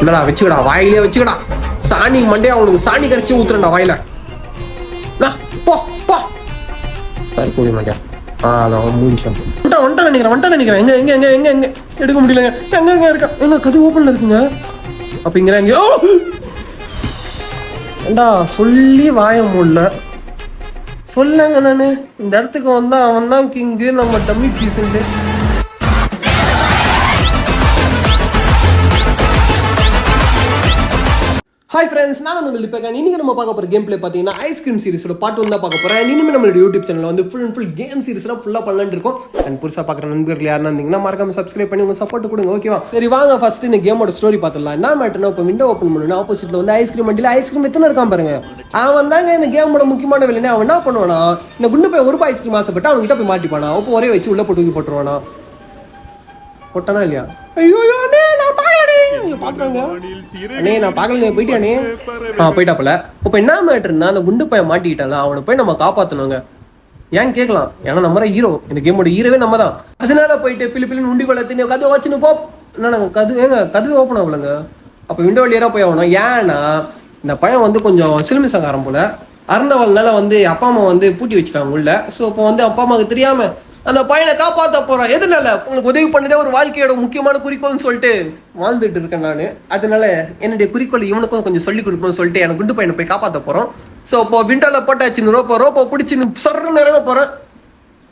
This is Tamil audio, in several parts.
என்னடா வச்சுக்கடா, வாயிலே வச்சுக்கடா. சாணி மண்டே அவனுக்கு சாணி கரைச்சி ஊத்துறா வாயில. போ போ தற்கூடி மண்டியா. அதான் மூடிச்சோம். வந்துட்டான் நினைக்கிறேன். எங்க எங்க எங்க எங்க எங்க எடுக்க முடியலங்க. எங்க எங்க இருக்கா? எங்க கது ஓப்பன்ல இருக்குங்க. அப்படிங்கிற எங்க ஏண்டா சொல்லி வாய முடியல. சொல்லங்க நானு இந்த இடத்துக்கு வந்தா அவன் தான் கிங்கு, நம்ம டம்மி பீஸுன்ட்டு. ஹாய் ஃப்ரெண்ட்ஸ், நான் உங்கள் லிப்பேக்கன். இன்னைக்கு நம்ம பார்க்க போகிற கேம் பிளே பார்த்தீங்கன்னா ஐஸ்கிரீம் சீரிஸோட பார்ட் 1 தான் பார்க்க போகிறேன். இனிமேல் நம்மளோட யூடியூப் சேனலில் வந்து ஃபுல் அண்ட் ஃபுல் கேம் சீரிஸ்லாம் ஃபுல்லாக பண்ணலான்னு இருக்கும். அண்ட் புதுசாக பார்க்குற நண்பர்கள் யாருன்னா இருந்தீங்கன்னா மறக்காம சப்ஸ்கிரைப் பண்ணி உங்கள் சப்போர்ட் கொடுங்க, ஓகேவா? சரி வாங்க ஃபர்ஸ்ட் இந்த கேமோட ஸ்டோரி பார்த்துடலாம். என்ன மேட்டர்னா, இப்போ விண்டோ ஓப்பன் பண்ணணும், ஆப்போசிட்டில் வந்து ஐஸ்கிரீம் வண்டியில் ஐஸ்கிரீம் எத்தனை இருக்கான் பாருங்க. அவன் தாங்க இந்த கேமோட முக்கியமான வேலைன்னு. அவன் என்ன பண்ணுவானா, இந்த குண்டு போய் ஒரு ஐஸ்கிரீம் ஆசைப்பட்டு அவன்கிட்ட போய் மாட்டிப்பானா. அப்போ ஒரே வச்சு உள்ள போட்டு போட்டுருவானா. போட்டானா இல்லையா? ஐயோ போயிட்டாப்பல. இப்ப என்ன மேட்டர்னா, அந்த குண்டு பையன் மாட்டிக்கிட்டால, அவனை போய் நம்ம காப்பாத்தணுங்க. ஏன் கேட்கலாம், ஏன்னா நம்ம தான் ஹீரோ, இந்த கேமோட ஹீரோவே நம்ம தான். அதனால போயிட்டு பிள்ளைன்னு உண்டி கொள்ள கதவை வச்சுன்னு போ. என்னங்க கதவே ஓப்பன் ஆகலங்க. அப்ப விண்டோ வழியா போய் ஆகணும். ஏன்னா இந்த பையன் வந்து கொஞ்சம் சிலுமி சங்காரம் போல. அறந்தவள்னால வந்து அப்பா அம்மா வந்து பூட்டி வச்சுட்டாங்க உள்ள. ஸோ இப்போ வந்து அப்பா அம்மாவுக்கு தெரியாம அந்த பையனை காப்பாற்ற போறான். எதுனால, உங்களுக்கு உதவி பண்ணதே ஒரு வாழ்க்கையோட முக்கியமான குறிக்கோள்னு சொல்லிட்டு வாழ்ந்துட்டு இருக்கேன் நான். அதனால என்னுடைய குறிக்கோள் இவனுக்கும் கொஞ்சம் சொல்லி கொடுக்கணும்னு சொல்லிட்டு எனக்கு குண்டு பையனை போய் காப்பாற்ற போறோம். ஸோ இப்போ விண்டோல போட்டாச்சு, ரோப்போ பிடிச்சின்னு சொர்றன்னு இறங்க போறேன்.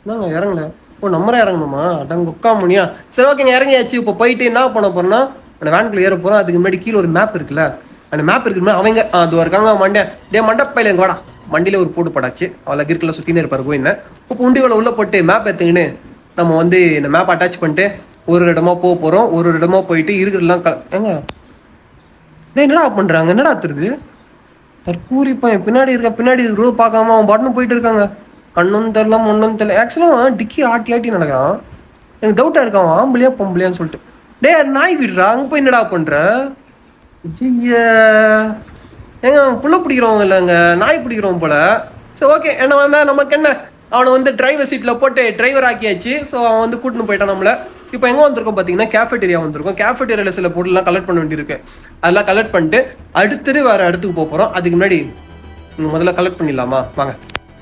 நாங்க இறங்கினேன். நம்மளே இறங்கணுமா? அடங்க உட்காமுனியா. சரி ஓகேங்க, இறங்கியாச்சு. இப்போ போயிட்டு என்ன பண்ண போறோம்னா, அந்த வேனுக்குள்ள ஏற போறோம். அதுக்கு முன்னாடி கீழே ஒரு மேப் இருக்குல்ல, அந்த மேப் இருக்கு. அவங்க அது இருக்காங்க மண்டப்பையில எங்க வாடா. வண்டியில ஒரு போட்டு போட்டாச்சு. அவளை கிற்கெல்லாம் சுத்தினே இருப்பாரு கோயின்னு. இப்போ உண்டிகளை உள்ள போட்டு மேப் எடுத்துக்கின்னு நம்ம வந்து இந்த மேப் அட்டாச் பண்ணிட்டு ஒரு இடமா போறோம். ஒரு இடமா போயிட்டு இருக்கிறதெல்லாம் ஏங்க என்னடா பண்றாங்க, என்னடா தெரியுது தற்கூரிப்பா. பின்னாடி இருக்கிற பார்க்காம அவன் பாட்டுன்னு போயிட்டு இருக்காங்க. கண்ணும் தெரியல ஒன்னும் தெரியல. ஆக்சுவலா டிக்கி ஆட்டி நடக்கிறான். எனக்கு டவுட்டா இருக்கான், ஆம்பளையா பொம்பளையான்னு சொல்லிட்டு. டே நாய் விடுறா, அங்க போய் என்னடா பண்ற? ஏங்க புள்ள பிடிக்கிறவங்க இல்லைங்க, நாய் பிடிக்கிறவங்க போல. சரி ஓகே, என்ன வந்தா நமக்கு என்ன, அவனை வந்து டிரைவர் சீட்ல போட்டு டிரைவர் ஆக்கியாச்சு. ஸோ அவன் வந்து கூட்டின்னு போயிட்டான் நம்மள. இப்போ எங்கே வந்திருக்கோம் பார்த்தீங்கன்னா, கேஃபேட்டேரியா வந்திருக்கோம். கேஃபேட்டேரியாவில் சில பொருள்லாம் கலெக்ட் பண்ண வேண்டியிருக்கு. அதெல்லாம் கலெக்ட் பண்ணிட்டு அடுத்தது வேற இடத்துக்கு போகிறோம். அதுக்கு முன்னாடி முதல்ல கலெக்ட் பண்ணிடலாமா வாங்க.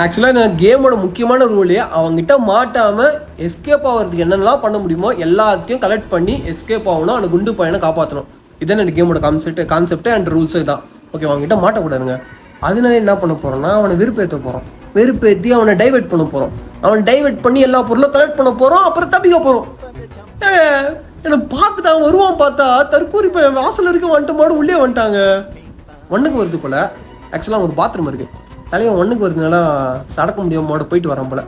ஆக்சுவலாக இந்த கேமோட முக்கியமான ரூலே, அவங்ககிட்ட மாட்டாமல் எஸ்கேப் ஆகிறதுக்கு என்னென்னலாம் பண்ண முடியுமோ எல்லாத்தையும் கலெக்ட் பண்ணி எஸ்கேப் ஆகணும். அவனை குண்டு பையனை காப்பாற்றணும். இதுதான் இந்த கேமோட கான்செப்ட் அண்ட் ரூல்ஸு தான். ஓகே, அவங்ககிட்ட மாட்டக்கூடாதுங்க. அதனால என்ன பண்ண போறோம்னா, அவனை வெறுப்பேற்ற போறோம். வெறுப்பேற்றி அவனை டைவெர்ட் பண்ண போறோம். அவன் டைவெர்ட் பண்ணி எல்லா பொருளும் கலெக்ட் பண்ண போறோம். அப்புறம் தப்பிக்க போறோம். என்ன பார்த்துட்டு அவன் வருவான், பார்த்தா தற்கூரி போய் வாசல் வரைக்கும் வந்துட்டு மாடு உள்ளே வந்துட்டாங்க. ஒண்ணுக்கு வருது போல. ஆக்சுவலா ஒரு பாத்ரூம் இருக்கு, தலைவன் ஒண்ணுக்கு வருதுனால சடக்க முடியாம மாடு போயிட்டு வரான் போல.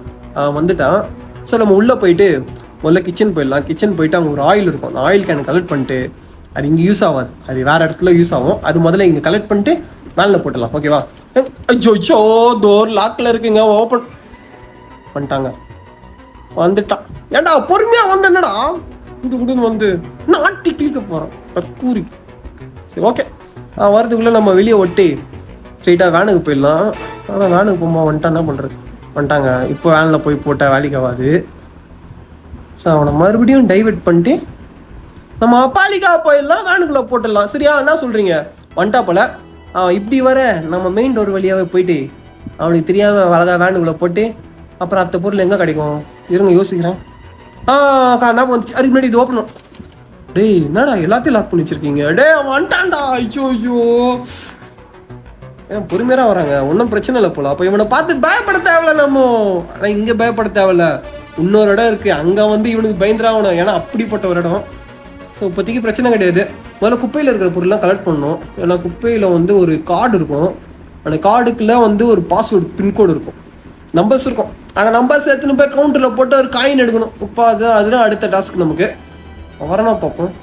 வந்துட்டான். ஸோ நம்ம உள்ள போயிட்டு முதல்ல கிச்சன் போயிடலாம். கிச்சன் போயிட்டு அங்கே ஒரு ஆயில் இருக்கும். அந்த ஆயில் கேனை கலெக்ட் பண்ணிட்டு, அது இங்கே யூஸ் ஆகாது, அது வேற இடத்துல யூஸ் ஆகும். அது முதல்ல இங்கே கலெக்ட் பண்ணிட்டு மேலே போட்டுடலாம், ஓகேவா? அச்சோ டோர் லாக்கில் இருக்குங்க. ஓப்பன் பண்ணிட்டாங்க. வந்துட்டான். ஏண்டா பொறுமையா வந்து என்னடா இது குடுன்னு வந்து நாட்டி கிளிக்க போகிறோம் தற்கூரி. சரி ஓகே, வரதுக்குள்ளே நம்ம வெளியே ஒட்டி ஸ்ட்ரெயிட்டாக வேனுக்கு போயிடலாம். ஆனால் வேனுக்கு போகும்போது வந்துட்டான், என்ன பண்ணுறது? வந்துட்டாங்க. இப்போ வேனில் போய் போட்டால் வேலைக்கு ஆகாது. ஸோ அவனை மறுபடியும் டைவெர்ட் பண்ணிட்டு நம்ம அப்பாலிக்கா போயிடலாம், வேனுக்குள்ள போட்டுடலாம். சரியா, என்ன சொல்றீங்க? வந்துட்டா போல. இப்படி வர நம்ம மெயின் டோர் வழியாவே போயிட்டு அவனுக்கு தெரியாம அழகா வேனுக்குள்ள போட்டு அப்புறம் அத்த பொருள் எங்க கிடைக்கும் இருங்க யோசிக்கிறேன். என்ன வந்துச்சு, அதுக்கு முன்னாடி இது ஓப்பனும். டேய் என்னடா எல்லாத்தையும் லாக் பண்ணி வச்சிருக்கீங்க? டே வந்துட்டான்டா. ஐயோ ஏன் பொறுமையா வராங்க, ஒன்றும் பிரச்சனை இல்லை போல. அப்போ இவனை பார்த்து பயப்பட தேவையில்ல நம்ம. ஆனால் இங்கே பயப்பட தேவையில்ல. இன்னொரு இடம் இருக்கு, அங்கே வந்து இவனுக்கு பயந்துராகணும். ஏன்னா அப்படிப்பட்ட ஒரு இடம். ஸோ இப்போதைக்கு பிரச்சனை கிடையாது. முதல்ல குப்பையில் இருக்கிற பொருள்லாம் கலெக்ட் பண்ணணும். ஏன்னா குப்பையில் வந்து ஒரு கார்டு இருக்கும். அந்த கார்டுக்குள்ள வந்து ஒரு பாஸ்வேர்டு பின்கோடு இருக்கும், நம்பர்ஸ் இருக்கும். அந்த நம்பர்ஸ் எடுத்துன்னு போய் கவுண்டரில் போட்டு ஒரு காயின் எடுக்கணும். இப்போ அதுதான் அடுத்த டாஸ்க் நமக்கு. வரணும் பார்ப்போம்.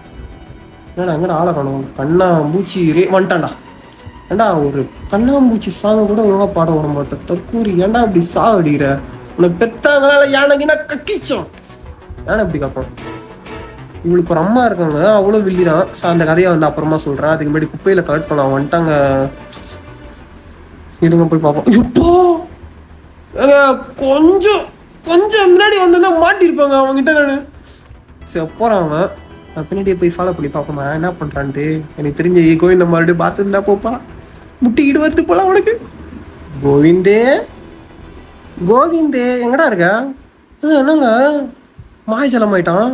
ஏன்னா எங்கடா ஆளை காணும். கண்ணாம்பூச்சி வந்துட்டான்டா. ஏண்டா ஒரு கண்ணாம்பூச்சி சாங்க கூட ஒழுங்காக பாட விட மாட்டேன் தற்கூரி. ஏன்டா இப்படி அடிக்கிற? உனக்கு பெத்தாங்களால யானைக்குன்னா கக்கிச்சோம். யானை இப்படி காப்போம். இவளுக்கு ஒரு அம்மா இருக்காங்க, அவ்வளோ வில்லிதான். ஸோ அந்த கதையை வந்து அப்புறமா சொல்கிறேன். அதுக்கு முன்னாடி குப்பையில் கலெக்ட் பண்ண வந்துட்டாங்க. சரிங்க போய் பார்ப்போம். இப்போ கொஞ்சம் முன்னாடி வந்தோன்னா மாட்டிருப்பாங்க அவங்ககிட்ட. நான் சரி போகிறான் அவன். பின்னாடியே போய் ஃபாலோ பண்ணி பார்ப்போமா என்ன பண்ணுறான்ட்டு. எனக்கு தெரிஞ்ச கோவிந்த மறுபடியும் பாத்ரூம் தான் போப்பா, முட்டிக்கிட்டு வருது போல உனக்கு. கோவிந்தே கோவிந்தே எங்கடா இருக்க? என்னங்க மாயஜலம் ஆயிட்டான்,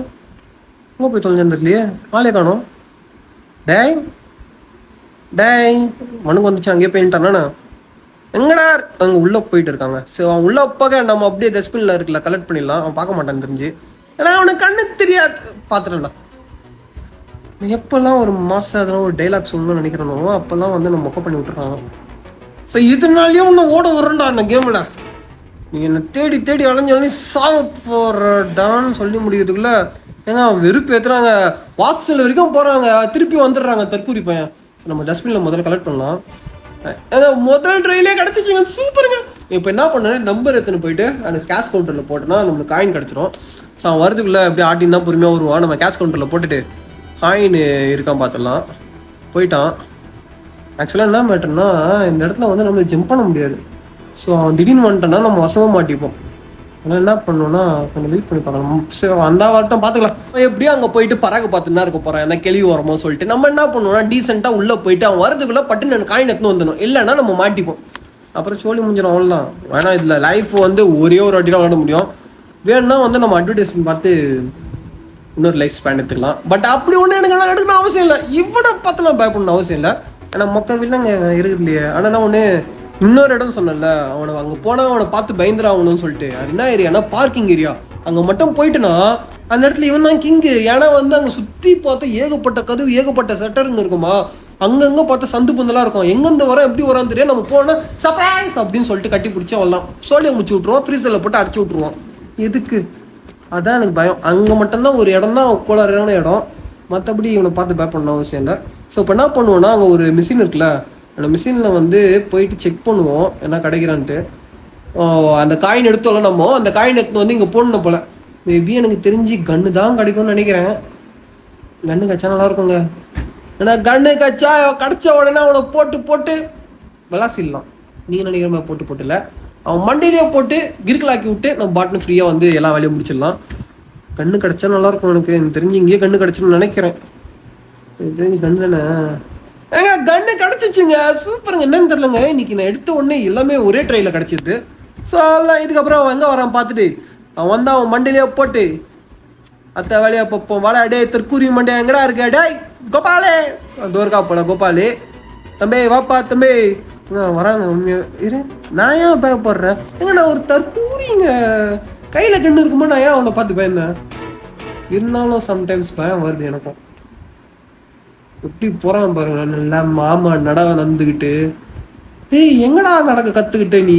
எங்கே போய் தொலைஞ்சான்னு தெரியலையே, ஆளே காணோம். டேய் டேய் மனுக்கு வந்துச்சு, அங்கேயே போயிட்டானா? எங்கடா அங்கே உள்ளே போயிட்டு இருக்காங்க. ஸோ அவன் உள்ளே போக நம்ம அப்படியே டஸ்ட்பினில் இருக்குல்ல கலெக்ட் பண்ணிடலாம். அவன் பார்க்க மாட்டான்னு தெரிஞ்சு, ஏன்னா அவனுக்கு கண்ணு தெரியாது. பார்த்துட்டா எப்போல்லாம் ஒரு மாதம் அதெல்லாம் ஒரு டைலாக் சொல்லணும்னு நினைக்கிறனோ அப்போல்லாம் வந்து நம்ம மொக்க பண்ணி விட்டுறான். ஸோ இதனாலேயும் ஒன்று ஓட விட்றேன்டா அந்த கேமில். நீ என்னை தேடி தேடி அலைஞ்சாலும் சாவ போறடான்னு சொல்லி முடிக்கிறதுக்குள்ள ஏங்க வெறுப்பு ஏற்றுறாங்க. வாசல் வரைக்கும் போகிறாங்க, திருப்பி வந்துடுறாங்க தற்கூரி பையன். ஸோ நம்ம டஸ்ட்பினில் முதல்ல கலெக்ட் பண்ணலாம். முதல் ட்ரைலே கிடச்சிச்சிங்க, சூப்பருங்க. இப்போ என்ன பண்ணேன், நம்பர் எடுத்துன்னு போயிட்டு அந்த கேஷ் கவுண்டரில் போட்டோன்னா நம்மளுக்கு காயின் கிடச்சிரும். ஸோ அவன் வரதுக்குள்ளே அப்படியே ஆட்டின்னு தான் பொறுமையாக வருவான். நம்ம கேஷ் கவுண்டரில் போட்டுட்டு காயின் இருக்கான் பார்த்துடலாம். போயிட்டான். ஆக்சுவலாக என்ன மேட்டர்னா இந்த இடத்துல வந்து நம்ம ஜம்ப் பண்ண முடியாது. ஸோ அவன் திடீர்னு வந்துட்டோன்னா நம்ம வசமாக மாட்டிப்போம். அதனால் என்ன பண்ணோன்னா கொஞ்சம் வெயிட் பண்ணி பார்க்கலாம். சரி அந்த வார்த்தை பார்த்துக்கலாம். எப்படியும் அங்கே போயிட்டு பறக்க பார்த்துன்னு இருக்க போகிறேன், என்ன கேள்வி வரமோ சொல்லிட்டு நம்ம என்ன பண்ணுவோம்னா டீசெண்டாக உள்ளே போயிட்டு அவன் வரதுக்குள்ளே பட்டு நான் காயின் எடுத்துன்னு வந்துடணும். இல்லைன்னா நம்ம மாட்டிப்போம், அப்புறம் சொல்லி முடிஞ்சிடும். அவ்வளோதான். வேணா இதில் லைஃப் வந்து ஒரே ஒரு வாட்டி தான் விளாட முடியும். வேணும்னா வந்து நம்ம அட்வர்டைஸ்மெண்ட் பார்த்து இன்னொரு லைஃப் ஸ்பேன் எடுத்துக்கலாம். பட் அப்படி ஒன்று எனக்கு எடுக்கணும் அவசியம் இல்லை. இவனை பார்த்து நான் பயப்படணும் அவசியம் இல்லை. ஏன்னா மொக்க வில்லங்க இருக்குது இல்லையே. ஆனால் நான் ஒன்று இன்னொரு இடம் சொன்னேன்ல, அவனை அங்கே போனால் அவனை பார்த்து பயந்துராகணும்னு சொல்லிட்டு. அது என்ன ஏரியானா பார்க்கிங் ஏரியா. அங்கே மட்டும் போயிட்டுனா அந்த இடத்துல இவன் தான் கிங்கு. ஏன்னா வந்து அங்கே சுற்றி பார்த்தா ஏகப்பட்ட கதவு ஏகப்பட்ட செட்டருங்க இருக்குமா, அங்கங்கே பார்த்தா சந்து பந்தெல்லாம் இருக்கும். எங்கேருந்து வரோம் எப்படி வரான்னு தெரியும். நம்ம போனால் சர்ப்ரைஸ் அப்படின்னு சொல்லிட்டு கட்டி பிடிச்சி வரலாம். சோழியை முடிச்சு விட்ருவோம், ஃப்ரீசரில் போட்டு அடிச்சு விட்ருவோம். எதுக்கு? அதான் எனக்கு பயம். அங்கே மட்டும்தான் ஒரு இடம் தான் கோளாறான இடம், மற்றபடி இவனை பார்த்து பயப்படணும் அவசியம் இல்லை. ஸோ இப்போ என்ன பண்ணுவோன்னா அங்கே ஒரு மிஷின் இருக்குல்ல, அந்த மிஷினில் வந்து போயிட்டு செக் பண்ணுவோம் என்ன கிடைக்கிறான்ட்டு. அந்த காயின் எடுத்தோம்ல நம்ம, அந்த காயின் எடுத்து வந்து இங்கே போடணும் போல். மேபி எனக்கு தெரிஞ்சு கன்று தான் கிடைக்கும்னு நினைக்கிறேன். கன்று கச்சா நல்லா இருக்குங்க. ஏன்னா கன்று கச்சா கிடச்ச உடனே அவனை போட்டு போட்டு விளாசிடலாம். நீங்கள் நினைக்கிற மாதிரி போட்டு போட்டு இல்லை, அவன் மண்டியிலேயே போட்டு கிறுக்கலாக்கி விட்டு நம்ம பாட்டுன்னு ஃப்ரீயாக வந்து எல்லா வேலையும் முடிச்சிடலாம். கண்ணு கிடச்சா நல்லாயிருக்கும். எனக்கு தெரிஞ்சு இங்கேயே கண்ணு கிடச்சுன்னு நினைக்கிறேன். எனக்கு தெரிஞ்சு கண்ணு தானே. ஏங்க கண்ணு கிடச்சிச்சுங்க, சூப்பருங்க. என்னன்னு தெரிலங்க, இன்னைக்கு நான் எடுத்த உடனே எல்லாமே ஒரே ட்ரையில் கிடச்சிது. ஸோ அதெல்லாம் இதுக்கப்புறம் அவன் எங்கே வரான் பார்த்துட்டு அவன் வந்து அவன் மண்டியிலேயே போட்டு அத்தை வேலையை பார்ப்போம். வாழை டே தற்கூரி மண்டே எங்கடா இருக்க? டேய் கோபாலே, தோர்கா போல கோபாலு தம்பி வாப்பா தம்பி வராங்க. உண்மையா இரு, நான் ஏன் பயப்படுறேன்? ஏங்க நான் ஒரு தற்கூரிங்க, கையில் கண்ணு இருக்குமோ நான் ஏன் அவனை பார்த்து பயந்தேன்? இருந்தாலும் சம்டைம்ஸ் பயம் வருது எனக்கும். எப்படி போகிறான் பாருங்க, நல்லா மாமா நடவ நடந்துக்கிட்டு. ஏய் எங்கடா நடக்க கற்றுக்கிட்ட நீ?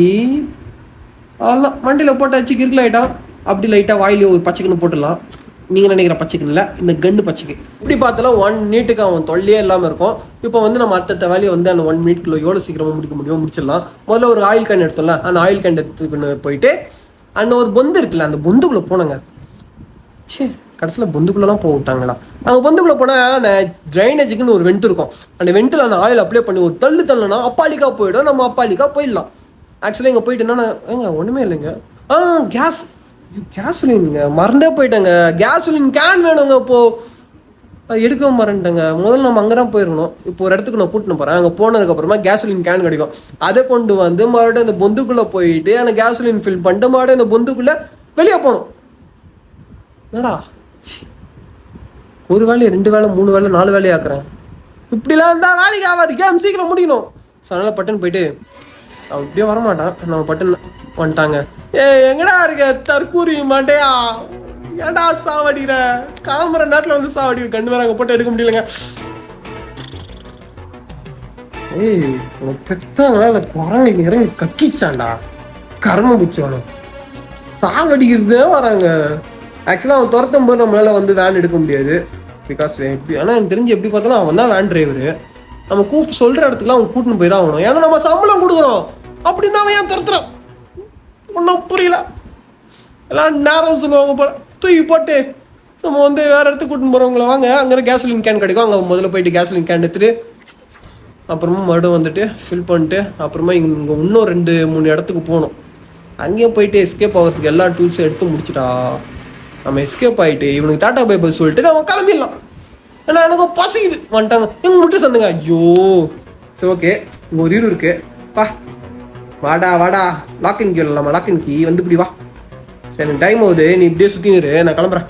அதெல்லாம் மண்டியில் போட்டாச்சு கிறுக்கில் ஆகிட்டான். அப்படி லைட்டாக வாயிலே ஒரு பச்சைக்குன்னு போட்டுடலாம். நீங்கள் நினைக்கிற பச்சைக்குன்னு இல்லை, இந்த கன்று பச்சைக்கு. இப்படி பார்த்தாலும் 1 மினிட்டுக்கு அவன் தொல்லையே இல்லாமல் இருக்கும். இப்போ வந்து நம்ம அடுத்த வேலையை வந்து அந்த 1 மினிட்குள்ளே எவ்வளோ சீக்கிரமாக முடிக்க முடியுமோ முடிச்சிடலாம். முதல்ல ஒரு ஆயில் கேன் எடுத்தோம்ல, அந்த ஆயில் கேன் எடுத்துக்கின்னு போயிட்டு அந்த ஒரு பொந்து இருக்குல்ல, அந்த பொந்துக்குள்ளே போனாங்க. சே கடைசியில் பொந்துக்குள்ளே தான் போக விட்டாங்களா? அங்கே பொந்துக்குள்ளே போனால் ட்ரைனேஜுக்குன்னு ஒரு வெண்ட் இருக்கும். அந்த வெண்ட்டில் அந்த ஆயில் அப்ளை பண்ணி ஒரு தள்ளுனா அப்பாலிக்கா போயிடும். நம்ம அப்பாலிக்கா போயிடலாம். ஆக்சுவலி இங்கே போயிட்டு என்னன்னா ஏங்க ஒன்றுமே இல்லைங்க. கேஸ்லின்ங்க மறந்தே போயிட்டேங்க. கேஸ்லின் கேன் வேணுங்க. இப்போது அது எடுக்கவும் மறந்துட்டேங்க. முதல்ல நம்ம அங்கே தான் போயிருக்கணும். இப்போ ஒரு இடத்துக்கு நான் கூட்டின்னு போகிறேன். அங்கே போனதுக்கப்புறமா கேஸ்லின் கேன் கிடைக்கும். அதை கொண்டு வந்து மறுபடியும் அந்த பொந்துக்குள்ளே போயிட்டு அந்த கேஸ்லின் ஃபில் பண்ணிட்டு மறுபடியும் அந்த பொந்துக்குள்ளே வெளியே போகணும். என்னடா ஒரு வேலையை 2 வேலை 3 வேலை 4 வேலையை ஆக்குறேன். இப்படிலாம் இருந்தால் வேலைக்கு ஆகாது. கேம் சீக்கிரம் முடிக்கணும். ஸோ அதனால் பட்டுன்னு போயிட்டு அவன் இப்படியே வரமாட்டான். நம்ம பட்டுன்னு வந்துட்டாங்க. எங்கடா இருக்க தற்கூரி மாட்டேயா? ஏன்டா சாவடிக்கிற? காமர நேரத்தில் வந்து சாவடிக்கிற. கண்டு வர அங்கே போட்டு எடுக்க முடியலங்க. பெத்தாங்களா அந்த குரங்கு இறங்கி கக்கிச்சான்டா. கர்ம பிடிச்சவனும் சாவடிக்கிறதே வராங்க. ஆக்சுவலாக அவன் துரத்தும் போது நம்மளால வந்து வேன் எடுக்க முடியாது. பிகாஸ் எப்படி ஆனால் எனக்கு தெரிஞ்சு எப்படி பார்த்தாலும் அவன் தான் வேன் டிரைவரு. நம்ம சொல்கிற இடத்துக்குலாம் அவன் கூட்டின்னு போய் தான் ஆகணும். ஏன்னா நம்ம சம்பளம் கொடுக்குறோம். அப்படின்னு அவன் ஏன் துரத்துறான் ஒன்றும் புரியல. எல்லாம் நேரம் சொல்லுவாங்க போல. தூக்கி போட்டு நம்ம வந்து வேறு இடத்துக்கு கூட்டின்னு போகிறவங்கள வாங்க, அங்கே கேஸ்லின் கேன் கிடைக்கும். அங்கே முதல்ல போயிட்டு கேஸ்லின் கேன் எடுத்துட்டு அப்புறமா மறுபடியும் வந்துட்டு ஃபில் பண்ணிட்டு அப்புறமா இங்கே இன்னும் 2-3 இடத்துக்கு போகணும். அங்கேயும் போயிட்டு எஸ்கேப் ஆகிறதுக்கு எல்லா டூல்ஸும் எடுத்து முடிச்சிட்டா நம்ம எஸ்கேப் ஆகிட்டு இவனுக்கு டாட்டா பை பை சொல்லிட்டு நம்ம கிளம்பிடலாம். ஏன்னா எனக்கும் பசிக்குது வந்துட்டாங்க எங்க மட்டும் சந்துங்க ஐயோ. சரி ஓகே இங்கே ஒரு இருக்கு பா. வாடா வாடா லாக்கின் கீ வரலாமா? லாக்கின் கீ வந்து இப்படி வா. சரி டைம் ஆகுது, நீ இப்படியே சுற்றினிரு, நான் கிளம்புறேன்.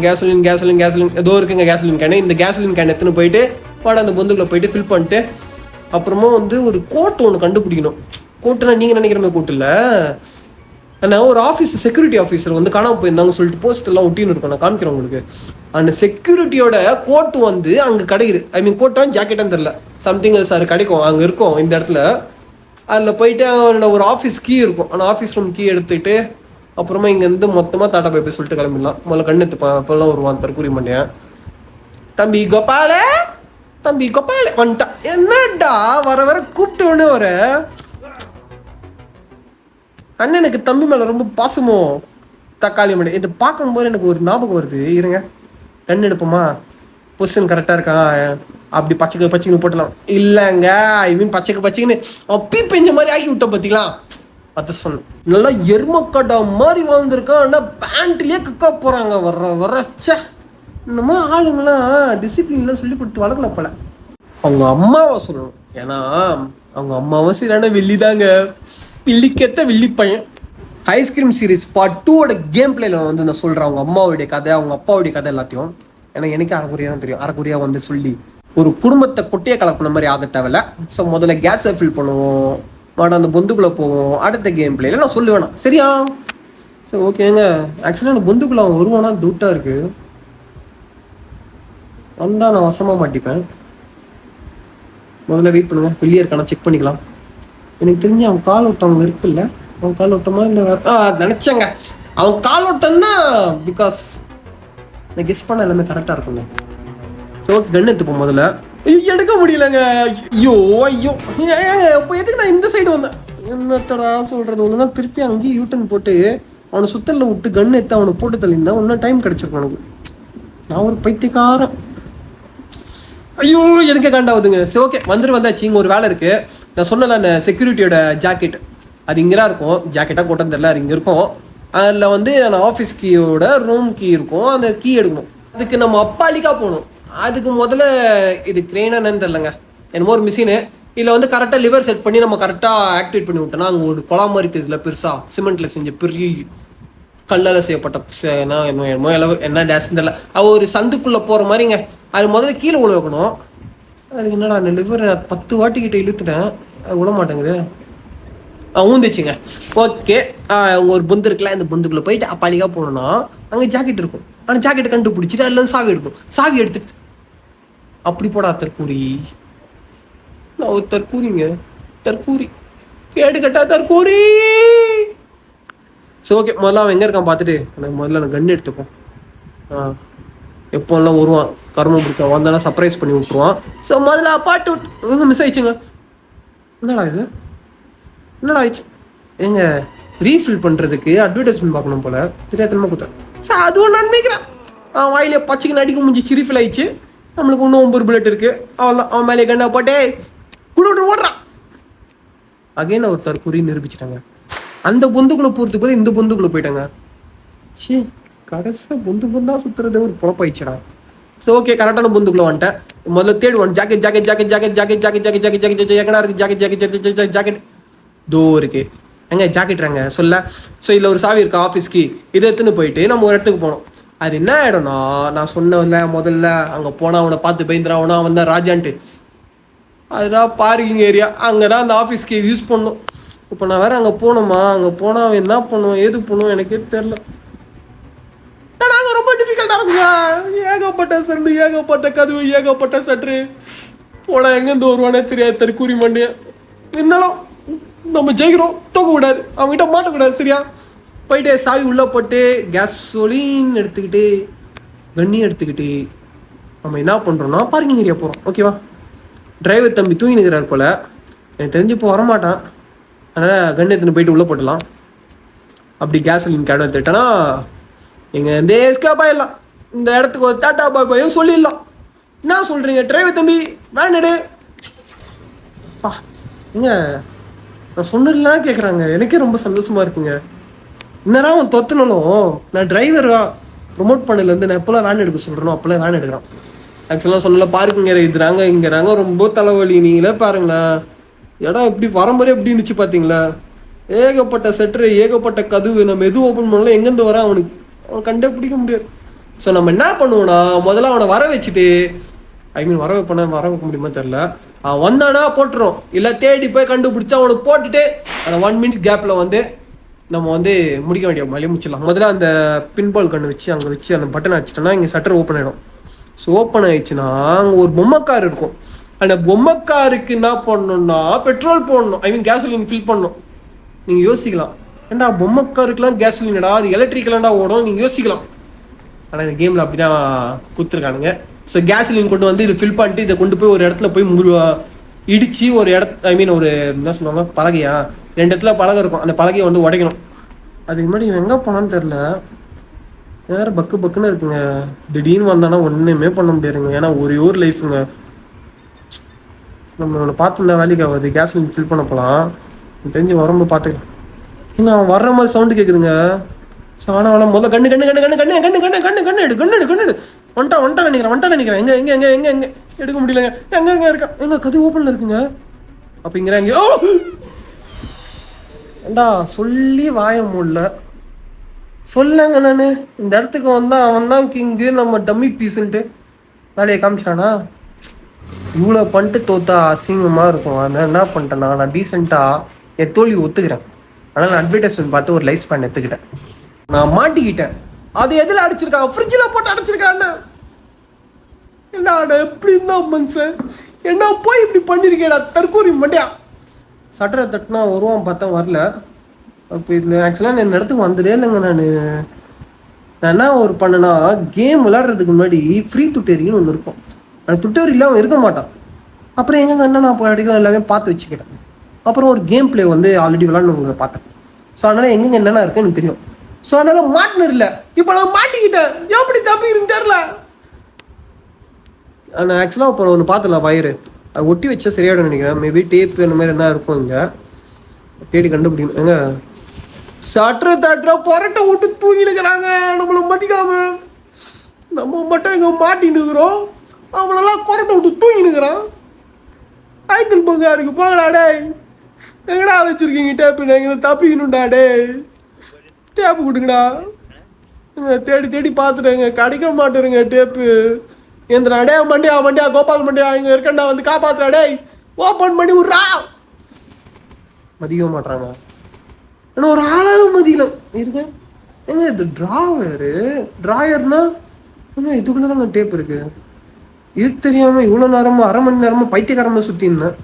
கேசலின் ஏதோ இருக்குங்க கேசலின் கேனு. இந்த கேசலின் கேன் எடுத்துன்னு போயிட்டு வாடா அந்த பொந்துக்குள்ள போயிட்டு ஃபில் பண்ணிட்டு அப்புறமா வந்து ஒரு கோட் ஒன்று கண்டுபிடிக்கணும். கோட்டுனா நீங்கள் நினைக்கிற மாதிரி கோட்டு இல்லை. ஆனால் ஒரு ஆஃபீஸ் செக்யூரிட்டி ஆஃபீஸர் வந்து காணாமல் போயிருந்தாங்க சொல்லிட்டு போஸ்ட் எல்லாம் ஒட்டின்னு இருக்கும், நான் காமிக்கிறேன் உங்களுக்கு. அந்த செக்யூரிட்டியோட கோட்டு வந்து அங்கே கிடைக்குது. ஐ மீன் கோட்டான் ஜாக்கெட்டான்னு தெரில, சம்திங் எல்ஸ் அது கிடைக்கும் அங்கே இருக்கும் இந்த இடத்துல. அதில் போயிட்டு அவனோட ஒரு ஆஃபீஸ் கீ இருக்கும், அந்த ஆஃபீஸ் ரூம் கீ எடுத்துகிட்டு அப்புறமா இங்கேருந்து மொத்தமாக டாட்டா பை சொல்லிட்டு கிளம்பிடலாம். முதல்ல கண்ணு எடுத்துப்பான், அப்போல்லாம் வருவான் தற்கூரி மாட்டேன். தம்பி கோபாலே, தம்பி கோபாலே வந்துட்டான். என்னடா வர வர கூப்பிட்டு ஒன்று வர. அண்ணனுக்கு தம்பி மேலே ரொம்ப பாசமோ? தக்காளி மண்டை இது பார்க்கும்போது எனக்கு ஒரு ஞாபகம் வருது. இருங்க கண் எடுப்போமா? பொசிஷன் கரெக்டாக இருக்கா? அப்படி பச்சைக்கு போட்டலாம். இல்லைங்க ஐ மீன் பச்சைக்குன்னு அப்பி பெஞ்ச மாதிரி ஆக்கி விட்டோம் பார்த்தீங்களா? அதை சொன்னேன். நல்லா எருமக்கடா மாதிரி வாழ்ந்துருக்கான். ஆனால் பேண்ட்லேயே கக்கா போகிறாங்க வரச்ச. இந்த மாதிரி ஆளுங்களாம் டிசிப்ளின்லாம் சொல்லி கொடுத்து வளர்க்கல போல. அவங்க அம்மாவை சொல்லணும், ஏன்னா அவங்க அம்மாவும் சரியான வெள்ளி தாங்க. வில்லிக்கேத்த வில்லி பையன். ஐஸ்கிரீம் சீரீஸ் பார்ட் 2 கேம் பிளேல வந்து நான் சொல்கிறேன் அவங்க அம்மாவுடைய கதை, அவங்க அப்பாவுடைய கதை எல்லாத்தையும். ஏன்னா எனக்கு அரைக்குறையாக தான் தெரியும். அரைக்குறையாக வந்து சொல்லி ஒரு குடும்பத்தை கொட்டையை கலப்பின மாதிரி ஆக தேவையில்ல. ஸோ முதல்ல கேஸை ஃபில் பண்ணுவோம், மாட அந்த பொந்துக்குள்ளே போவோம். அடுத்த கேம் பிளேல நான் சொல்லுவேண்ணா, சரியா? சரி ஓகேங்க. ஆக்சுவலாக அந்த பொந்துக்குள்ளே அவன் வருவானா டவுட்டாக இருக்குது. வந்தால் நான் வசமாக மாட்டிப்பேன். முதல்ல வெயிட் பண்ணுங்க, வெளியே இருக்கானா செக் பண்ணிக்கலாம். எனக்கு தெரிஞ்சு அவன் கால் ஓட்டம் இருக்குல்ல, அவன் கால் ஓட்டமா இல்லை நினச்சேங்க. அவன் கால் ஓட்டம் தான், பிகாஸ் நான் கெஸ் பண்ண எல்லாமே கரெக்டாக இருக்குங்க. ஸோ ஓகே கன் எடுத்துப்போம் முதல்ல. எடுக்க முடியலங்க. ஐயோ ஐயோ இப்போ எதுக்கு நான் இந்த சைடு வந்தேன்? என்னத்தடா சொல்கிறது? ஒழுங்கா திருப்பி அங்கேயும் யூட்டன் போட்டு அவனை சுத்தலில் விட்டு கன் எடுத்து அவனை போட்டு தள்ளியிருந்தா இன்னும் டைம் கிடச்சிருக்கும் எனக்கு. நான் ஒரு பைத்தியக்காரன். ஐயோ எனக்கு காண்டாவுதுங்க. சரி ஓகே வந்தாச்சு. இங்கே ஒரு வேலை இருக்குது. நான் சொன்னல அந்த செக்யூரிட்டியோட ஜாக்கெட், அது இங்கே தான் இருக்கும். ஜாக்கெட்டாக கூட்டம் தெரியல, அது இங்கே இருக்கும். அதில் வந்து அந்த ஆஃபீஸ் கீயோட ரூம் கீ இருக்கும். அந்த கீ எடுக்கணும். அதுக்கு நம்ம அப்பாலிக்கா போகணும். அதுக்கு முதல்ல இது கிரெயினானு தெரிலங்க, என்னமோ ஒரு மிஷினு. இதில் வந்து கரெக்டாக லிவர் செட் பண்ணி நம்ம கரெக்டாக ஆக்டிவேட் பண்ணி விட்டோம்னா அங்கே ஒரு குழா மாதிரி தெரியல, பெருசாக சிமெண்ட்டில் செஞ்ச பெரிய கல்லால் செய்யப்பட்ட என்ன டேஸ்ன்னு தெரியல. அவள் ஒரு சந்துக்குள்ளே போகிற மாதிரிங்க. அது முதல்ல கீழே உள்ள வைக்கணும். அதுக்கு என்னடா அந்த லிவர் 10 வாட்டிக்கிட்ட இழுத்துட்டேன், அது விட மாட்டேங்குது. ஊந்துச்சுங்க. ஓகே ஒரு பொந்து இருக்குல்ல, இந்த பொந்துக்குள்ளே போயிட்டு அப்பாலிக்கா போகணும்னா அங்கே ஜாக்கெட் இருக்கும். ஆனால் ஜாக்கெட்டை கண்டுபிடிச்சிட்டு அதில் சாவி எடுக்கும். சாவி எடுத்துட்டு அப்படி போடா தற்கூரி. நான் ஒரு தற்கூரிங்க, தற்கூரி கேடு கட்டா தற்கூரி. சரி ஓகே முதல்ல அவன் எங்கே இருக்கான் பார்த்துட்டு எனக்கு முதல்ல நான் கன் எடுத்துப்போம். எப்போல்லாம் வருவான் கருமம் பிடிக்க வந்தானா சர்ப்ரைஸ் பண்ணி விட்ருவான். ஸோ முதல்ல பாட்டு விட்டு மிஸ் ஆயிடுச்சுங்க. என்னடா இது, என்னடா ஆயிடுச்சு? எங்க ரீஃபில் பண்ணுறதுக்கு அட்வர்டைஸ்மெண்ட் பார்க்கணும் போல தெரியாதனமா கொடுத்தேன். சார் அதுவும் நான் நினைக்கிறேன். வாயிலே பச்சைக்கு நடிக்க முடிஞ்சிச்சு, ரீஃபில் ஆயிடுச்சு. நம்மளுக்கு இன்னும் 9 புல்லட் இருக்கு. அவன் மேலே கண்ணா போட்டே குடு ஓடுறான். அகைன் ஒரு தற்கூரி நிரூபிச்சிட்டாங்க. அந்த பொந்துக்குள்ளே போகிறதுக்கு போது இந்த பொந்துக்குள்ளே போயிட்டாங்க. சரி கடைசியில் பொந்தா சுற்றுறதே ஒரு பொழப்பாயிடுச்சடா. ஸோ ஓகே கரெக்டான பொந்துக்குள்ளே வந்துட்டேன். முதல்ல தேடுவான் jacket jacket jacket jacket jacket jacket jacket jacket jacket எங்கடா இருக்குது? ஜாக்கெட் ஜாக்கெட் ஜாக்கெட் ஜாக்கெட் தோ இருக்கு. எங்க ஜாக்கெட்றாங்க சொல்ல. ஸோ இதில் ஒரு சாவி இருக்கு ஆஃபீஸ்க்கு. இதை எடுத்துன்னு போயிட்டு நம்ம ஒரு இடத்துக்கு போனோம். அது என்ன இடம்னா நான் சொன்னல முதல்ல அங்கே போனால் அவனை பார்த்து பயந்துடான், அவன் தான் ராஜான்ட்டு. அதுதான் பார்க்கிங் ஏரியா. அங்கே தான் அந்த ஆஃபீஸ்க்கு யூஸ் பண்ணணும். இப்போ நான் வேற அங்கே போகணுமா? அங்கே போனால் அவன் என்ன பண்ணுவோம் எது பண்ணுவோம் எனக்கே தெரில. நாங்கள் ரொம்ப டிஃபிகல்ட்டாக இருக்குங்க. ஏகப்பட்ட சந்து, ஏகப்பட்ட கதவு, ஏகப்பட்ட சட்ரு. போட எங்கேருந்து வருவானே தெரியாது தற்கூரி மண்டிய. இருந்தாலும் நம்ம ஜெயிக்கிறோம், தூக்கக்கூடாது, அவங்ககிட்ட மாட்டக்கூடாது, சரியா? போயிட்டு சாவி உள்ளே போட்டு கேஸோலின் எடுத்துக்கிட்டு கண்ணியும் எடுத்துக்கிட்டு நம்ம என்ன பண்ணுறோன்னா பார்க்கிங் ஏரியா போகிறோம். ஓகேவா? டிரைவர் தம்பி தூங்கி நிற்கிறார் போல், எனக்கு தெரிஞ்சு இப்போ வரமாட்டான். அதனால் கன் எடுத்துன்னு போயிட்டு உள்ளே போட்டலாம். அப்படி கேஸோலின் கேடம் எடுத்துக்கிட்டேன்னா எங்கள் இந்த எஸ்கேப் ஆகிடலாம். இந்த இடத்துக்கு ஒரு டாட்டா பாய் பாயும் சொல்லிடலாம். என்ன சொல்கிறீங்க டிரைவர் தம்பி? வேன் எடு பா. ஏங்க நான் சொன்னதுலாம் கேட்குறாங்க, எனக்கே ரொம்ப சந்தோஷமாக இருக்குங்க. என்னடா அவன் தொத்துனாலும் நான் டிரைவரா ப்ரொமோட் பண்ணலேருந்து நான் எப்போல்லாம் வேன் எடுக்க சொல்கிறேனோ அப்போல்லாம் வேன் எடுக்கிறான். ஆக்சுவலாக சொன்னல பார்க்குங்க இதுறாங்க இங்கிறாங்க ரொம்ப தலைவலி. நீங்களே பாருங்களேன் இடம் எப்படி வரும்போதே எப்படி இருந்துச்சு பார்த்தீங்களா? ஏகப்பட்ட செட்ரு, ஏகப்பட்ட கதவு. நம்ம எது ஓப்பன் பண்ணலாம் எங்கேருந்து வர அவன் கண்டே பிடிக்க முடியாது. ஸோ நம்ம என்ன பண்ணுவோம்னா முதல்ல அவனை வர வச்சுட்டு, வர வைக்க முடியுமா தெரில, அவன் வந்தானா போட்டுரும், இல்லை தேடி போய் கண்டுபிடிச்சா அவனுக்கு போட்டுட்டு அந்த 1 minute கேப்பில் வந்து நம்ம வந்து முடிக்க வேண்டிய மலையை முடிச்சிடலாம். முதல்ல அந்த பின்பால் கண்ணு வச்சு அங்கே வச்சு அந்த பட்டன் அடிச்சிட்டோன்னா இங்கே சட்டர் ஓப்பன் ஆகிடும். ஸோ ஓப்பன் ஆயிடுச்சுன்னா அங்கே ஒரு பொம்மைக்கார் இருக்கும். அந்த பொம்மைக்காருக்கு என்ன பண்ணணும்னா பெட்ரோல் போடணும், கேசோலின் ஃபில் பண்ணணும். நீங்கள் யோசிக்கலாம், ஏன்டா பொம்மைக்காருக்குலாம் கேசோலின்டா அது எலக்ட்ரிக்கலாண்டா ஓடும் நீங்கள் யோசிக்கலாம். ஆனால் இந்த கேமில் அப்படி தான் கொடுத்துருக்கானுங்க. ஸோ கேஸ்லின் கொண்டு வந்து இதை ஃபில் பண்ணிட்டு இதை கொண்டு போய் ஒரு இடத்துல போய் இடித்து ஒரு ஒரு என்ன சொல்லுவாங்க பலகையா, 2 இடத்துல பலகை இருக்கும், அந்த பலகையை வந்து உடைக்கணும். அதுக்கு முன்னாடி எங்கே போனான்னு தெரில, வேறு பக்குன்னு இருக்குங்க. திடீர்னு வந்தானா ஒன்றுமே பண்ண முடியாதுங்க. ஏன்னா ஒரே ஒரு லைஃபுங்க. நம்ம ஒன்று பார்த்துருந்தா வேலைக்கு ஆகாது. கேஸ்லின் ஃபில் பண்ண போகலாம், தெரிஞ்சு வரும்போது பார்த்துக்கலாம். ஏங்க அவன் வர்ற மாதிரி சவுண்டு கேட்குதுங்க. சாணம் வேணாம் முதல்ல கண்ணு கண்ணு கண்ணு கண்ணு கண்ணு கண்ணு கண்ணு கண்ணு கண்ணு எடு கண்ணு எடு கண்ணு எடு வந்துட்டான் நினைக்கிறேன். எங்க எடுக்க முடியலங்க. எங்க இருக்கா? எங்க கது ஓப்பன்ல இருக்குங்க. அப்ப இங்க ஓ ஏண்டா சொல்லி வாய முடியல சொல்லங்க. நானு இந்த இடத்துக்கு வந்தா அவன் தான் கிங்கு, நம்ம டம்மி பீஸுன்ட்டு வேலையை காமிச்சானா. இவ்வளோ பண்ணிட்டு தோத்தா அசிங்கமாக இருக்கும். அதனால என்ன பண்ணிட்டேன்னா நான் டீசெண்டாக என் தோல்வி ஒத்துக்கிறேன். ஆனால் நான் அட்வர்டைஸ்மெண்ட் பார்த்து ஒரு லைஃப் ஸ்பேன் எடுத்துக்கிட்டேன். நான் மாட்டிக்கிட்டேன். அது எதில் அடைச்சிருக்கான்? ஃப்ரிட்ஜில் போட்டு அடைச்சிருக்கான். என்ன எப்படி இருந்தான் மனுஷன்? என்ன போய் இப்படி பண்ணிருக்கேடா தற்கூரி மண்டியா. சட்டரை தட்டினா வருவான் பார்த்தா வரல. அப்போ இதில் ஆக்சுவலாக நான் இடத்துக்கு வந்துடே இல்லைங்க. நான் என்ன ஒரு பண்ணேன்னா கேம் விளையாடுறதுக்கு முன்னாடி ஃப்ரீ டுட்டோரியல்னு ஒன்று இருக்கும். அந்த டுட்டோரியல் அவன் இருக்க மாட்டான். அப்புறம் எங்கே நான் இப்போ அடிக்க எல்லாமே பார்த்து வச்சுக்கிட்டேன். அப்புறம் ஒரு கேம் பிளே வந்து ஆல்ரெடி விளாட்னவங்களை பார்த்தேன். ஸோ அதனால் எங்கெங்கே என்னென்ன இருக்குன்னு எனக்கு தெரியும். ஸோ அதனால் மாட்டினர் இல்லை, இப்போ நான் மாட்டிக்கிட்டேன். எப்படி தப்பி இருந்து தெரில. நான் ஆக்சுவலாக இப்போ ஒன்று பார்த்துல வயிறு அது ஒட்டி வச்சா சரியாயிடும் நினைக்கிறேன். மேபி டேப்பு அந்த மாதிரி என்ன இருக்கும் இங்கே தேடி கண்டுபிடிக்கணும். எங்க சற்று தட்டுற புரட்டை விட்டு தூங்கினுக்கிறாங்க நம்மளை மதிக்காம. நம்ம மட்டும் இங்கே மாட்டின்னு இருக்கிறோம், அவனெல்லாம் குரட்டை விட்டு தூங்கினுக்கிறான். ஐத்தில் பங்கா இருக்கு போங்கடா டே. எங்கடா வச்சிருக்கீங்க டேப்பு? எங்கே தப்பிக்கணும்டா டே. டேப்பு கொடுங்கடா. தேடி தேடி பார்த்துட்டேங்க கிடைக்க மாட்டேருங்க டேப்பு. எந்த அடையா மண்டியா கோபால் மண்டியா இங்கே இருக்கண்டா வந்து காப்பாத்துறா டே. ஓப்பன் பண்ணி விட்றா. மதிக்க மாட்டாங்க. ஆனால் ஒரு ஆளாக மதியலாம் இருங்க. ஏங்க இது ட்ராயர்னா ஏங்க இதுக்குள்ளே தாங்க டேப் இருக்கு. இது தெரியாமல் இவ்வளோ நேரமாக 1/2 மணி நேரமாக பைத்தியக்காரமாக சுற்றி இருந்தேன்.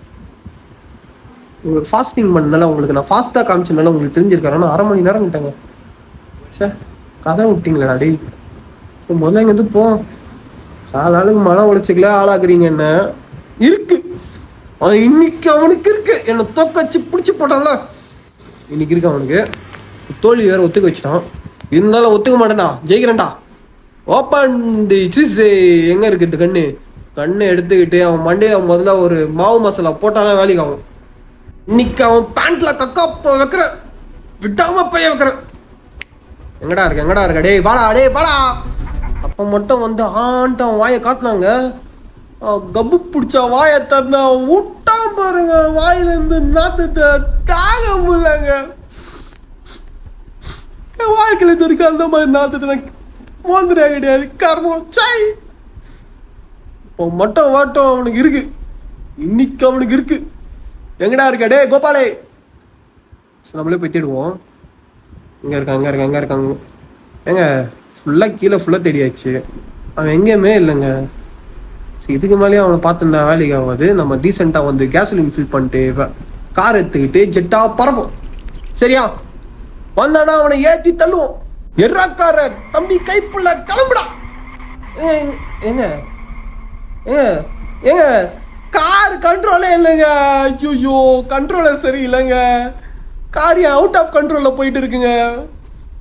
உங்களுக்கு ஃபாஸ்டிங் பண்ணனால உங்களுக்கு நான் ஃபாஸ்ட்டாக காமிச்சதுனால உங்களுக்கு தெரிஞ்சிருக்காரு. ஆனால் 1/2 மணி நேரம் கிட்டாங்க. சார் கதை விட்டிங்களா டே. சரி முதல்ல இங்கே போ. ஆளாளுக்கு மன உழைச்சிக்கல ஆளாக்குறீங்க என்ன இருக்கு. இன்னைக்கு அவனுக்கு இருக்கு. என்னை தோக்க வச்சு பிடிச்சி போட்டான்ல இன்னைக்கு இருக்கு அவனுக்கு. தோல்வி வேற ஒத்துக்க வச்சுட்டான். இருந்தாலும் ஒத்துக்க மாட்டேன்டா, ஜெயிக்கிறேன்டா. Open the cheese. எங்கே இருக்கு இந்த கண்ணு எடுத்துக்கிட்டு அவன் மண்டையில முதல்ல ஒரு மாவு மசாலா போட்டாதான் வேலைக்கு ஆகும். இன்னைக்கு அவன் பேண்ட்ல கக்கா வைக்கிறேன், விட்டாம பைய வைக்கிறேன். எங்கடா இருக்க டே வாடா. அப்போ மட்டும் வந்து ஆன்ட்டு அவன் வாயை காட்டினாங்க. கப்பு பிடிச்ச வாயை தந்தா விட்டான் பாருங்க. வாயிலேருந்து நாத்தத்தை தாங்க முடியலங்க. என் வாழ்க்கையில் இது வரைக்கும் அந்த மாதிரி நாத்தத்தை மோந்துடா கிடையாது. கர்மம் சாய். இப்போ மட்டும் வாட்டம் அவனுக்கு இருக்கு. இன்னைக்கு அவனுக்கு இருக்கு. எங்கடா இருக்க டே கோபாலே. நம்மளே போய் தேடுவோம். இங்கே இருக்காங்க. ஏங்க ஃபுல்லாக கீழே ஃபுல்லாக தேடியாச்சு. அவன் எங்கேயுமே இல்லைங்க. சரி இதுக்கு மேலேயே அவனை பார்த்துருந்தா வேலைக்கு ஆகாது. நம்ம டீசெண்டாக வந்து கேசோலின் ஃபில் பண்ணிட்டு கார் எடுத்துக்கிட்டு ஜெட்டாக பறப்போம். சரியா? வந்தானா அவனை ஏற்றி தள்ளுவோம். எர்ராக்கார தம்பி கைப்புள்ள கிளம்புடா. ஏங்க கார் கண்ட்ரோலே இல்லைங்க. ஐயோ கண்ட்ரோலர் சரி இல்லைங்க. கார் அவுட் ஆஃப் கண்ட்ரோலில் போயிட்டு இருக்குங்க.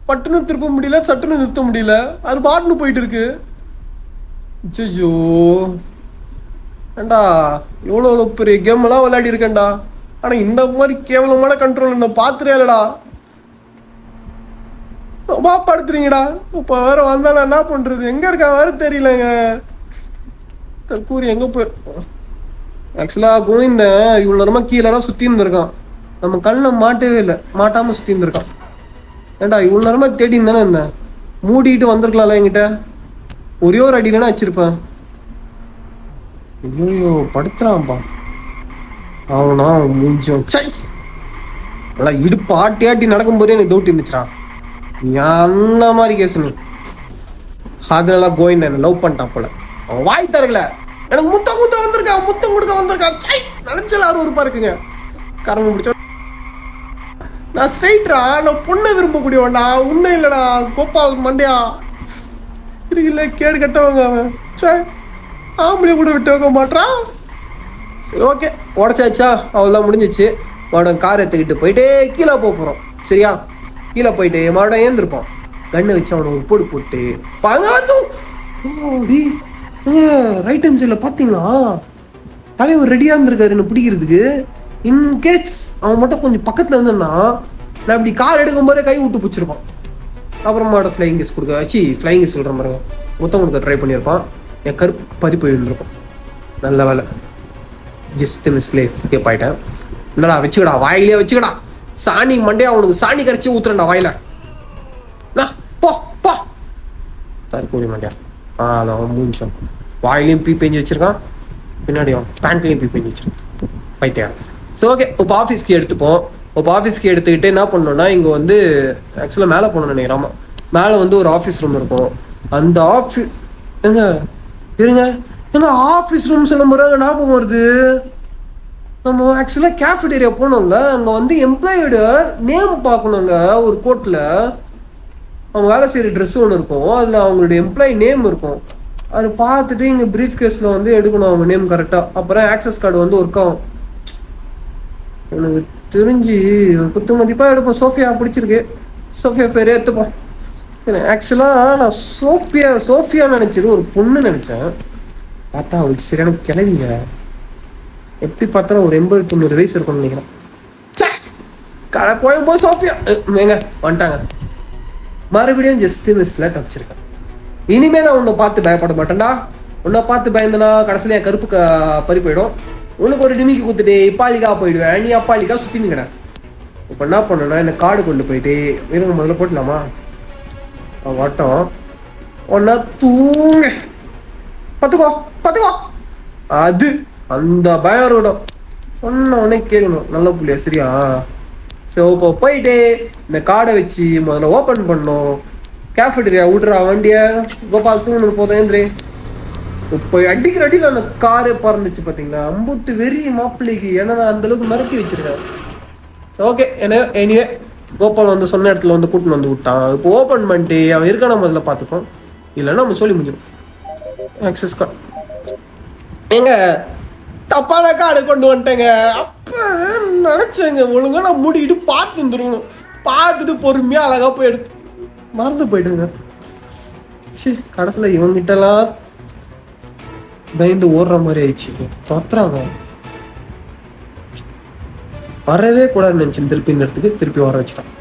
பட்டுன்னு திருப்ப முடியல, சட்டுன்னு நிறுத்த முடியல. அது பாட்டுன்னு போயிட்டு இருக்கு. ஐயோ ஏண்டா எவ்வளோ பெரிய கேம் எல்லாம் விளையாடி இருக்கேன்டா. ஆனால் இந்த மாதிரி கேவலமான கண்ட்ரோல் நான் பார்த்துட்டே இல்லடா. வா படுத்துறீங்கடா. இப்போ வேற வந்தா நான் என்ன பண்றது? எங்க இருக்கான் வேற தெரியலங்க. கூறி எங்க போய் ஆக்சுவலா கோவிந்தன் இவ்வளவு நேரமா கீழே சுத்தி இருந்திருக்கான். நம்ம கண்ணில் மாட்டவே இல்லை, மாட்டாம சுத்தி இருந்திருக்கான். ஏண்டா இவ்வளவு நேரமா தேடின்னு தானே இருந்தேன். மூடிட்டு வந்திருக்கலாம்ல என்கிட்ட. ஒரே ஒரு அடியிலனா வச்சிருப்பேன். ஐயோ படுத்துறான்பா அவனா மூஞ்சம். சை நல்லா இடுப்பு ஆட்டி ஆட்டி நடக்கும் போதே எனக்கு டவுட் இருந்துச்சுடா. அந்த மாதிரி கேசணும். அதனால கோவிந்தன் என்ன லவ் பண்ணிட்டான் போல. அவன் வாய் தரல, எனக்கு முத்தம் முத்தம் வந்திருக்கான், முத்தம் கொடுக்க வந்திருக்கான். சை நினைச்சல அருவருப்பா இருக்குங்க. கரம்பு பிடிச்ச நான் ஸ்ட்ரைட்ரா, நான் பொண்ணை விரும்பக்கூடியவன்டா, உன்னை இல்லடா கோபால் மண்டையா இருக்குல்ல. கேடு கட்டவங்க அவன். சே ஆம்பளை கூட விட்டு வைக்க மாட்டான். சரி ஓகே, உடச்சாச்சா, அவ்வளோதான் முடிஞ்சிச்சு. மறுபடியும் கார் எடுத்துக்கிட்டு போயிட்டே கீழே போகிறோம். சரியா, கீழே போயிட்டு மறுபடியும் ஏந்திருப்போம். கண்ணை வச்சு அவனை ஒரு போடு போட்டு போடி. ரைட் ஹேண்ட் சைடில் பார்த்தீங்களா தலைவர் ரெடியாக இருந்திருக்காரு என்ன பிடிக்கிறதுக்கு. இன்கேஸ் அவன் மட்டும் கொஞ்சம் பக்கத்தில் இருந்தேன்னா நான் இப்படி கார் எடுக்கும் போதே கை விட்டு பிடிச்சிருப்பான். அப்புறமா ஃப்ளைங் கேஸ் கொடுக்க வச்சு ஃப்ளைங் கேஸ் சொல்கிற மாதிரி மொத்தம் கொடுக்க ட்ரை பண்ணியிருப்பான். என் கருப்பு பறி போயிருந்திருப்பான். நல்ல வேலை, ஜஸ்ட் மிஸ்ல எஸ்கேப் ஆகிட்டேன். என்னடா வச்சுக்கடா, வாயிலே வச்சுக்கடா. சாணி மண்டே அவனுக்கு சாணி கரைச்சி ஊத்துறேன்டா வாயில. போ போ தற்கூரி மண்டியா. அதான் மூஞ்சம் வாயிலையும் பீ பெஞ்சு வச்சிருக்கான், பின்னாடியும் பேண்ட்லையும் பீ பெஞ்சு வச்சிருக்கான். பைத்தியா. ஸோ ஓகே, இப்போ ஆஃபீஸ்க்கு எடுத்துப்போம். இப்போ ஆஃபீஸ்க்கு எடுத்துக்கிட்டு என்ன பண்ணோன்னா இங்கே வந்து ஆக்சுவலாக மேலே போகணும்னு நினைக்கிறோம். மேலே வந்து ஒரு ஆஃபீஸ் ரூம் இருக்கும். அந்த ஆஃபீஸ் எங்க இருங்க எங்க ஆஃபீஸ் ரூம் சொல்லும் போது ஞாபகம் வருது. நம்ம ஆக்சுவலாக கேஃபடேரியா போனோம்ல, அங்கே வந்து எம்ப்ளாயோட நேம் பார்க்கணுங்க. ஒரு கோட்டில் அவங்க வேலை செய்கிற ட்ரெஸ் ஒன்று இருக்கும், அதில் அவங்களுடைய எம்ப்ளாயி நேம் இருக்கும். அது பார்த்துட்டு இங்கே ப்ரீஃப் கேஸில் வந்து எடுக்கணும் அவங்க நேம் கரெக்டாக. அப்புறம் ஆக்சஸ் கார்டு வந்து ஒர்க் ஆகும். எனக்கு தெரிஞ்சு ஒரு குத்து மதிப்பாக எடுப்போம். சோஃபியா பிடிச்சிருக்கு, சோஃபியா பேர் எடுத்துப்போம். சரி, ஆக்சுவலாக நான் சோஃபியா நினச்சது ஒரு பொண்ணு நினச்சேன். பார்த்தா அவளுக்கு சரியான கிளவிங்க. எப்படி பார்த்தாலும் ஒரு 80-90 வயசு இருக்கும்னு நினைக்கிறேன். கடை போகும்போது சோஃபியா ஏங்க வந்துட்டாங்க. மறுபடியும் ஜஸ்ட் மிஸ்ல தப்பிச்சிருக்கேன். இனிமே நான் உன்னை பார்த்து பயப்பட மாட்டேன்டா. உன்னை பார்த்து பயந்தனா கடைசியில் என் கருப்பு பறி போயிடும். உனக்கு ஒரு டிமிக்கு கொடுத்துட்டு இப்பாளிக்கா போயிடுவேன். நீ அப்பாளிக்கா சுற்றி நிற்கிறேன். இப்போ என்ன பண்ணனா என்ன கார்டு கொண்டு போயிட்டு இருங்க முதல்ல போட்டலாமா வட்டம் ஒன்னா தூங்க பார்த்துக்கோ பார்த்துக்கோ. அது அந்த பயம் சொன்ன உடனே கேட்கணும். நல்ல புள்ளியா சரியா. ஸோ இப்போ போயிட்டு இந்த கார்டை வச்சு முதல்ல ஓப்பன் பண்ணோம். கேஃபடேரியா விட்றா வண்டியை. கோபால் தூணு போதும் ஏந்திரி. இப்போ அடிக்கிற அடியில் அந்த காரு பறந்துச்சு பார்த்தீங்களா. அம்புட்டு வெறி மாப்பிள்ளைக்கு. ஏன்னா நான் அந்தளவுக்கு மிரட்டி வச்சிருக்கேன். ஸோ ஓகே, எனிவே கோபால் வந்து சொன்ன இடத்துல வந்து கூட்டின்னு வந்து விட்டான். இப்போ ஓப்பன் பண்ணிட்டு அவன் இருக்கான முதல்ல பார்த்துப்போம். இல்லைன்னா நம்ம சொல்லி முடிஞ்சிடும். ஆக்சஸ் கார்டு எங்க தப்பான கார்டு கொண்டு வந்துட்டேங்க. அப்போ நினச்சேங்க ஒழுங்கா நான் மூடிக்கிட்டு பார்த்து வந்துருக்கணும். பார்த்துட்டு பொறுமையாக அழகாக போய் எடுத்து மறந்து போயிடுங்க. சரி, கடைசியில் இவங்கிட்டலாம் பயந்து ஓடுற மாதிரி ஆயிடுச்சு. துரத்துறாங்க. வரவே கூடாதுன்னு நினச்சேன். திருப்பி இந்த இடத்துக்கு திருப்பி வர வச்சுட்டான்.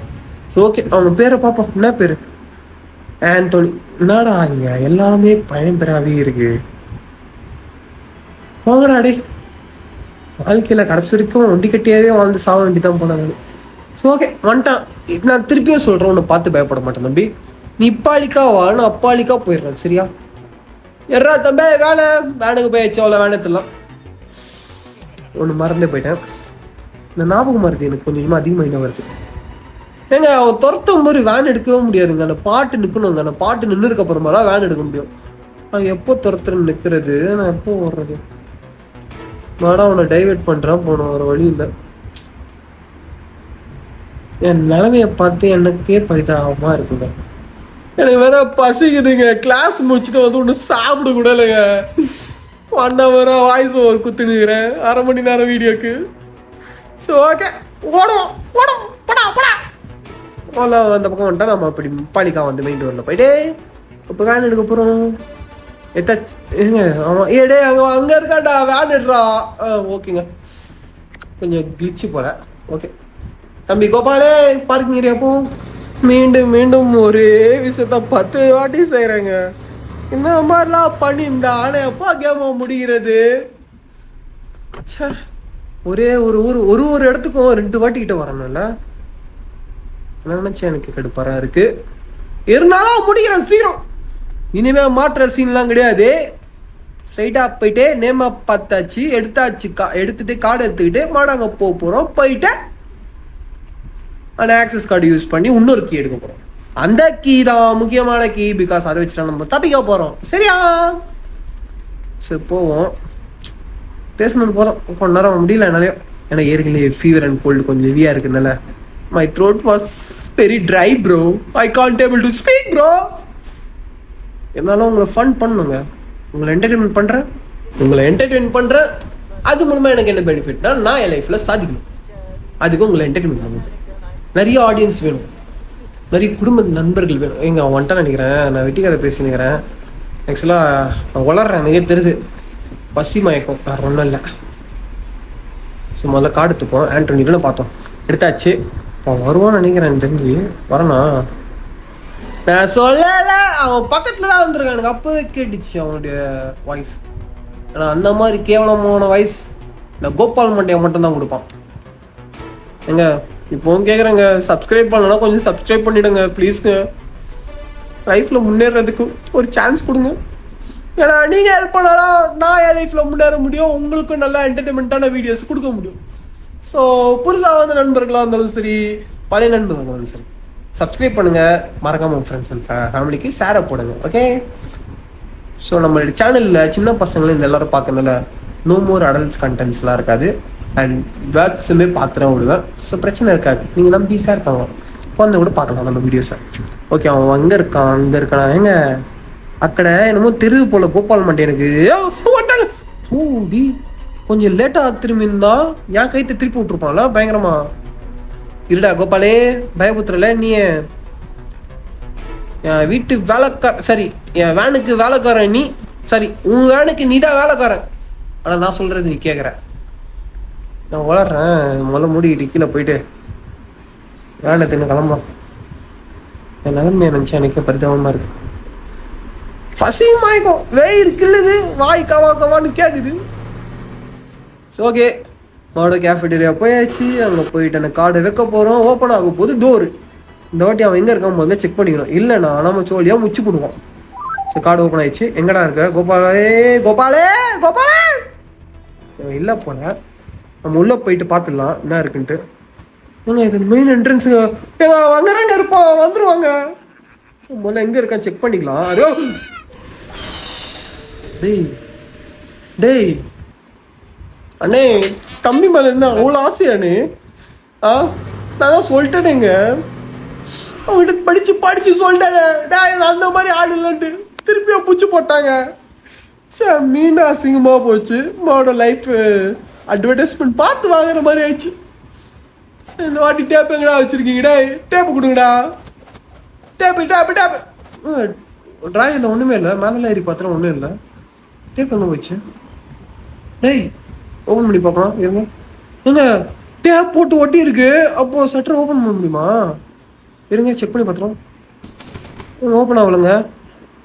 ஸோ ஓகே, அவங்க பேரை பார்ப்போம். என்ன பேர்? ஆண்டோனி. என்னடா இங்க எல்லாமே பயன்பெறாவே இருக்கு. போங்கடா டே. வாழ்க்கையில் கடைசி வரைக்கும் ஒண்டி கட்டியாவே வாழ்ந்து சாக வேண்டிதான் போனாங்க. ஸோ ஓகே வந்துட்டான். நான் திருப்பியும் சொல்கிறேன், உன்னை பார்த்து பயப்பட மாட்டேன் தம்பி. நீ இப்பாளிக்கா வான்னு அப்பாளிக்கா போயிடுறேன் சரியா. எறா தம்பி வேனுக்கு போயிடுச்சு. அவ்வளோ வேணத்துலாம் ஒன்று மறந்தே போயிட்டேன். இந்த ஞாபகம் வருது எனக்கு கொஞ்சம் அதிகமாக வருது. ஏங்க அவன் துரத்தும் போது வேன் எடுக்கவே முடியாதுங்க. அந்த பாட்டு நிற்கணுங்க. அந்த பாட்டு நின்றுக்கு அப்புறமா தான் வேன் எடுக்க முடியும். அவன் எப்போ துரத்துறன்னு நிற்கிறது, நான் எப்போ ஓடுறது. மாடா அவனை டைவெர்ட் பண்ணுறான். போனோம் ஒரு வழி இல்லை. என் நிலைமையை பார்த்து எனக்கே பரிதாபமாக இருக்குங்க. எனக்கு வேற பசிக்குதுங்க. கிளாஸ் முடிச்சுட்டு வந்து ஒன்று சாப்பிட கூட இல்லைங்க. 1 hour வாய்ஸ் ஓவர் குத்துனுக்கிறேன் 1/2 மணி நேரம் வீடியோக்கு. ஸோ ஓகே ஓடும் ஓடும் படா படா ஓலா அந்த பக்கம் வந்துட்டா நம்ம அப்படி பாலிக்கா வந்து மெயின் டோரில் போயிட்டே இப்போ வேன் எடுக்க போகிறோம். எத்தாச்சு ஏங்க ஆமாம் ஏடே அங்கே இருக்காண்டா வேன் எடுறா. ஓகேங்க, கொஞ்சம் கிளிச்சு போல. ஓகே தம்பி கோபாலே பார்க்கிங் ஏரியா போ. மீண்டும் மீண்டும் ஒரே விஷயத்த 10 வாட்டி செய்கிறேங்க. இந்த மாதிரிலாம் பண்ணி இந்த ஆளை எப்போ கேம முடிகிறது? ஒரே ஒரு இடத்துக்கும் 2 வாட்டி கிட்ட வரணும்ல. நினச்சேன் எனக்கு கடுப்பாரா இருக்கு. இருந்தாலும் முடிக்கிறேன் சீக்கிரம். இனிமே மாற்ற சீன்லாம் கிடையாது. ஸ்ட்ரைட்டாக போயிட்டு நேமா பார்த்தாச்சு, எடுத்துட்டு கார்டு எடுத்துக்கிட்டு மாடாங்க போக போகிறோம். போயிட்டு அந்த ஆக்சஸ் கார்டு யூஸ் பண்ணி இன்னொரு கீ எடுக்க போகிறோம். அந்த கீ தான் முக்கியமான கீ. பிகாஸ் அதை வச்சுட்டா நம்ம தப்பிக்க போகிறோம். சரியா? சரி போவோம். பேசணும் போதும். கொஞ்ச நேரம் முடியல என்னாலையோ. ஏன்னா ஏற்கனவே ஃபீவர் அண்ட் கோல்டு கொஞ்சம் ஹெவியாக இருக்குதுனால my throat was very dry bro. I can't able to speak bro. இருந்தாலும் உங்களை ஃபன் பண்ணுங்க. உங்களை என்டர்டெயின்மெண்ட் பண்ணுறேன். அது மூலமாக எனக்கு என்ன பெனிஃபிட்னா நான் என் லைஃப்பில் சாதிக்கணும். அதுக்கு உங்களை என்டர்டெயின்மெண்ட் பண்ணணும். நிறைய ஆடியன்ஸ் வேணும், நிறைய குடும்ப நண்பர்கள் வேணும். எங்க வந்துட்டா நினைக்கிறேன். நான் வெட்டிக்கார பேசினுக்கிறேன். ஆக்சுவலாக நான் வளர்றேன். எனக்கே தெரியுது. பசி மயக்கம் வேறு ஒன்றும் இல்லை. ஸோ முதல்ல கார்டு எடுத்துப்போம். ஆண்டோனியில் பார்த்தோம், எடுத்தாச்சு. இப்போ வருவான்னு நினைக்கிறேன். தெரிஞ்சு வரனா நான் சொல்லலை. அவன் பக்கத்தில் தான் வந்திருக்கான். எனக்கு அப்போவே கேட்டுச்சு அவனுடைய வாய்ஸ். ஆனால் அந்த மாதிரி கேவலமான வாய்ஸ் இந்த கோபால் மண்டையை மட்டும்தான் கொடுப்பான். எங்க இப்போவும் கேட்குறேங்க, சப்ஸ்கிரைப் பண்ணலன்னா கொஞ்சம் சப்ஸ்கிரைப் பண்ணிவிடுங்க ப்ளீஸ்ங்க. லைஃப்பில் முன்னேறதுக்கு ஒரு சான்ஸ் கொடுங்க. ஏன்னா நீங்கள் ஹெல்ப் பண்ணாலும் நான் என் லைஃப்பில் முன்னேற முடியும். உங்களுக்கும் நல்லா என்டர்டெயின்மெண்ட்டான வீடியோஸ் கொடுக்க முடியும். ஸோ புதுசாக வந்த நண்பர்களாக இருந்தாலும் சரி, பழைய நண்பர்களாக இருந்தாலும் சரி, சப்ஸ்கிரைப் பண்ணுங்கள். மறக்காமல் உங்கள் ஃப்ரெண்ட்ஸ் அண்ட் ஃபேமிலிக்கு ஷேரை போடுங்க. ஓகே? ஸோ நம்மளுடைய சேனலில் சின்ன பசங்களும் எல்லோரும் பார்க்கறதுனால நோ மோர் அடல்ட்ஸ் கண்டென்ட்ஸ்லாம் இருக்காது. அண்ட் வேர்ட்ஸுமே பார்த்துதான் விடுவேன். ஸோ பிரச்சனை இருக்காது. நீங்கள் நம்பி ஷேர் பண்ணுவோம். குழந்தை கூட பார்க்கலாம் நம்ம வீடியோஸை. ஓகே, அவன் அங்கே இருக்கான். ஏங்க அக்கடை என்னமோ தெரிவு போல கோபால் மண்டே எனக்கு ஓடி கொஞ்சம் லேட்டாக திரும்பி இருந்தா என் கைத்தை திருப்பி விட்டுருப்பான்ல பயங்கரமா. இருடா கோபாலே, பயபுத்திரல நீ என் வீட்டு சரி என் வேனுக்கு வேலைக்காரன் நீ. சரி உன் வேனுக்கு நீ தான் வேலைக்காரன். ஆனால் நான் சொல்றது நீ கேட்குற. நான் வளர்றேன். முதல்ல மூடிக்கிட்டு கீழே போயிட்டு வேலை தின்னு கிளம்பலாம். என் நிலைமையை நினச்சா எனக்கே பரிதாபமாக இருக்கு. பசி மாய்க்கும், வெயில் கிள்ளுது, வாய் கவான்னு கேட்குது. ஸோ ஓகே, மாடோ கேஃபேட்டேரியா போயாச்சு. அங்கே போயிட்டு அந்த கார்டை வைக்க போகிறோம். ஓப்பன் ஆகும் போது டோரு. இந்த வாட்டி அவன் எங்கே இருக்கான் முதல்ல செக் பண்ணிக்கணும். இல்லைண்ணா நம்ம சோழியாக முச்சு போடுவோம். ஸோ கார்டு ஓப்பன் ஆயிடுச்சு. எங்கடா இருக்க கோபாலே? இல்லை போல. நம்ம உள்ளே போயிட்டு பார்த்துடலாம் என்ன இருக்குன்ட்டு. ஏங்க இது மெயின் என்ட்ரன்ஸுங்க. ஏங்க அங்கே இருப்போம், வந்துடுவாங்க. முதல்ல எங்கே இருக்கான்னு செக் பண்ணிக்கலாம். அதோ டேய் அண்ணே, தம்பி மேலே இருந்தா அவ்வளோ ஆசையாண்ணே. நான் தான் சொல்லிட்டேனேங்க, அவங்ககிட்ட படிச்சு சொல்லிட்டேங்க. நான் அந்த மாதிரி ஆடு இல்லைன்ட்டு திருப்பியும் பூச்சி போட்டாங்க. சரி மீண்டும் அசிங்கமாக போச்சு. மாவோட லைஃப் அட்வர்டைஸ்மெண்ட் பார்த்து வாங்குற மாதிரி ஆயிடுச்சு. சரி இந்த வாட்டி டேப் எங்கடா வச்சுருக்கீங்கடா? டேப்பு கொடுங்கடா. டேப்பு டிராயிங்கில் ஒன்றுமே இல்லை. மேலே ஏறி பார்த்தா ஒன்றும் இல்லை. டேப் எங்கே போச்சு? டேய் ஓப்பன் பண்ணி பார்க்கலாம் இருங்க. ஏங்க டேப் போட்டு ஒட்டி இருக்கு. அப்போது சட்டர் ஓப்பன் பண்ண முடியுமா? இருங்க செக் பண்ணி பார்த்துருவோம். ஓப்பன் ஆகலைங்க.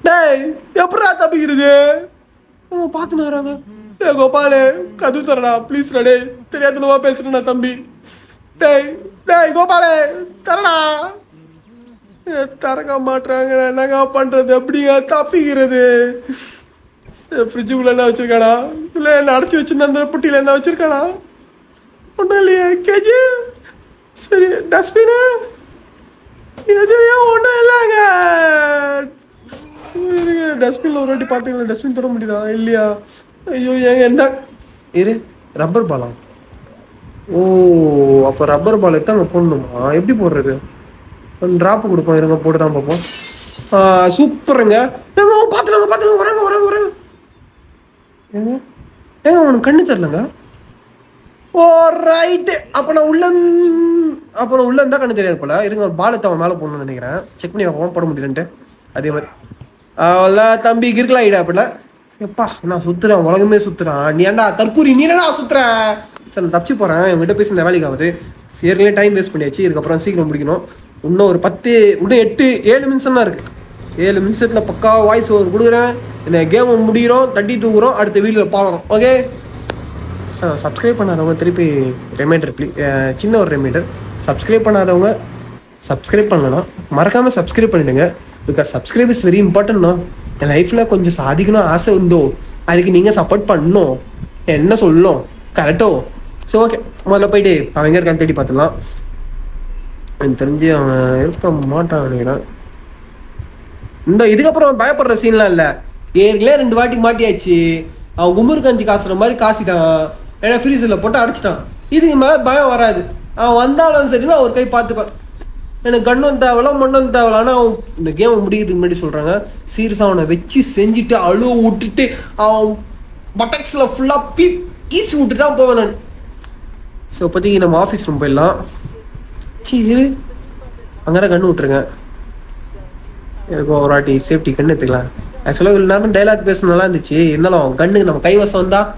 டேய் எப்படா தப்பிக்கிறது? பார்த்துன்னு வராங்க. டே கோபாலே கது தரடா ப்ளீஸ்டா. டே தெரியாதனவா பேசுறேண்ணா தம்பி. டேய் கோபாலே தரடா. தரங்க மாட்டுறாங்க. என்னங்க பண்ணுறது? எப்படிங்க தப்பிக்கிறது? ஃப்ரிட்ஜுக்குள்ள என்ன வச்சிருக்காடா? இல்லை என்ன அடைச்சி வச்சிருந்தா அந்த புட்டியில் என்ன வச்சிருக்காடா? ஒன்றும் இல்லையா? கேஜி சரி. டஸ்ட்பின்னு எதுலையும் ஒன்றும் இல்லைங்க. டஸ்ட்பினில் ஒரு வாட்டி பார்த்தீங்களா? டஸ்ட்பின் தொட முடியுதா இல்லையா? ஐயோ ஏங்க என்ன இரு ரப்பர் பாலா? ஓ அப்போ ரப்பர் பால் எடுத்து அங்கே போடணுமா? எப்படி போடுறது? ட்ராப்பு கொடுப்போம். இருங்க போட்டு தான் பார்ப்போம். சூப்பருங்க. பார்த்துலாங்க வராங்க. ஏங்க உனக்கு கண்ணு தரலங்க? ஓ ரைட்டு. அப்போ நான் உள்ள இருந்தால் கண்ணு தெரியாது போல. இருங்க பாலத்தை அவன் மேலே போடணும்னு நினைக்கிறேன். செக் பண்ணி பார்ப்போம் போட முடியலன்ட்டு. அதே மாதிரி அவ்வளோ தம்பி கிருக்கலாம் ஐடா அப்படில. எப்பா நான் சுற்றுறேன், உலகமே சுற்றுறான். நீ ஏன்டா தற்கூரி? நீ என்னடா சுற்றுறேன்? சரி நான் தப்பிச்சு போகிறேன். இவங்ககிட்ட பேசி இந்த வேலைக்கு ஆகுது. ஏற்கனவே டைம் வேஸ்ட் பண்ணியாச்சு. இதுக்கப்புறம் சீக்கிரம் முடிக்கணும். இன்னும் ஒரு 7 நிமிஷம் தான் இருக்குது. 7 நிமிஷத்தில் பக்கா வாய்ஸ் ஓவர் கொடுக்குறேன். இந்த கேமை முடிகிறோம், தட்டி தூக்குறோம், அடுத்த வீடியோவில் பார்க்குறோம். ஓகே, சப்ஸ்கிரைப் பண்ணாதவங்க திருப்பி ரிமைண்டர் சின்ன ஒரு ரிமைண்டர், சப்ஸ்கிரைப் பண்ணாதவங்க சப்ஸ்கிரைப் பண்ணலாம், மறக்காமல் சப்ஸ்கிரைப் பண்ணிவிடுங்க. பிகாஸ் சப்ஸ்கிரைப் இஸ் வெரி இம்பார்ட்டன்ட்ண்ணா. என் லைஃப்பில் கொஞ்சம் சாதிக்கணும் ஆசை இருந்தோ, அதுக்கு நீங்கள் சப்போர்ட் பண்ணணும். என்ன சொல்லணும் கரெக்டோ? ஸோ ஓகே, முதல்ல போயிட்டு அவன் எங்கே இருக்கான்னு தேடி பார்த்துடலாம். எனக்கு தெரிஞ்சு அவன் இருக்க மாட்டான் நினைக்கிறேன். இதுக்கப்புறம் பயப்படுற சீன்லாம் இல்லை. ஏற்கனவே 2 வாட்டி மாட்டியாச்சு. அவன் குமுறு கஞ்சி காசுற மாதிரி காசிட்டான். ஏன்னா ஃப்ரீசரில் போட்டு அடைச்சிட்டான். இதுக்கு மேலே பயம் வராது. அவன் வந்தாலும் சரின்னா ஒரு கை பார்த்துப்பான். எனக்கு கண்ணும் தேவையில்ல, மண்ணும் தேவையில்ல. ஆனால் அவன் இந்த கேமை முடிக்கிறதுக்கு முன்னாடி சொல்கிறாங்க, சீரியஸாக அவனை வச்சு செஞ்சுட்டு அழுவ விட்டுட்டு அவன் பட்டக்ஸில் ஃபுல்லாக ஈஸி விட்டுட்டு தான் போவேன் நான். ஸோ இப்போதைக்கு நம்ம ஆஃபீஸ் ரூம் போயிடலாம். சரி, அங்கே கண்ணு விட்டுருங்க. எனக்கு ஒரு வாட்டி சேஃப்டி கண்ணு எடுத்துக்கலாம். ஆக்சுவலாக இவ்வளோ நேரம் டைலாக் பேச நல்லா இருந்துச்சு. இருந்தாலும் கண்ணுக்கு நம்ம கைவசம் வந்தால்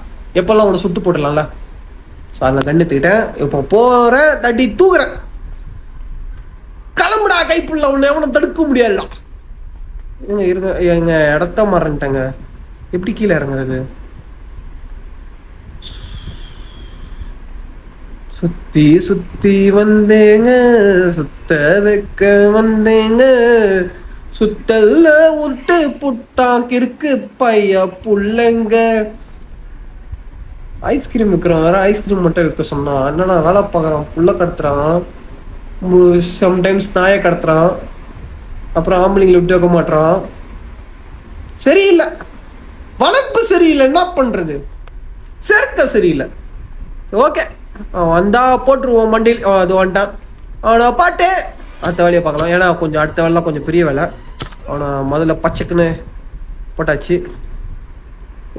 எப்போல்லாம் அவனை சுட்டு போட்டுடலாம்ல. ஸோ அதில் கண்ணு எடுத்துக்கிட்டேன். இப்போ போகிறேன், தட்டி தூக்குறேன். கிளம்புடா கைப்புள்ள, ஒன்று எவனை தடுக்க முடியாதுடா. எங்கள் இடத்த மாறன்ட்டாங்க. எப்படி கீழே இறங்குறது? சுத்தி சுத்தி வந்தேங்க, சுத்த வைக்க வந்தேங்க, சுத்தல்ல உருட்டு புட்டாக்கு இருக்கு பைய புள்ளைங்க. ஐஸ்கிரீம் விற்கிறான், வேற ஐஸ்கிரீம் மட்டும் விற்க சொன்னா என்னன்னா வேலை பார்க்குறான். புள்ள கடத்துறான், சம்டைம்ஸ் நாயை கடத்துறான், அப்புறம் ஆம்பளைங்களை விட்டு வைக்க மாட்டான். சரியில்லை, வளர்ப்பு சரியில்லை, என்ன பண்றது? சேர்க்க சரியில்லை. ஓகே, வந்தா போட்டுருவோம் மண்டியில். அது வந்துட்டான். அவனை பாட்டு அடுத்த வேலையை பார்க்கலாம். ஏன்னா கொஞ்சம் அடுத்த வேலைலாம் கொஞ்சம் பெரிய வேலை. அவனை முதல்ல பச்சைக்குன்னு போட்டாச்சு.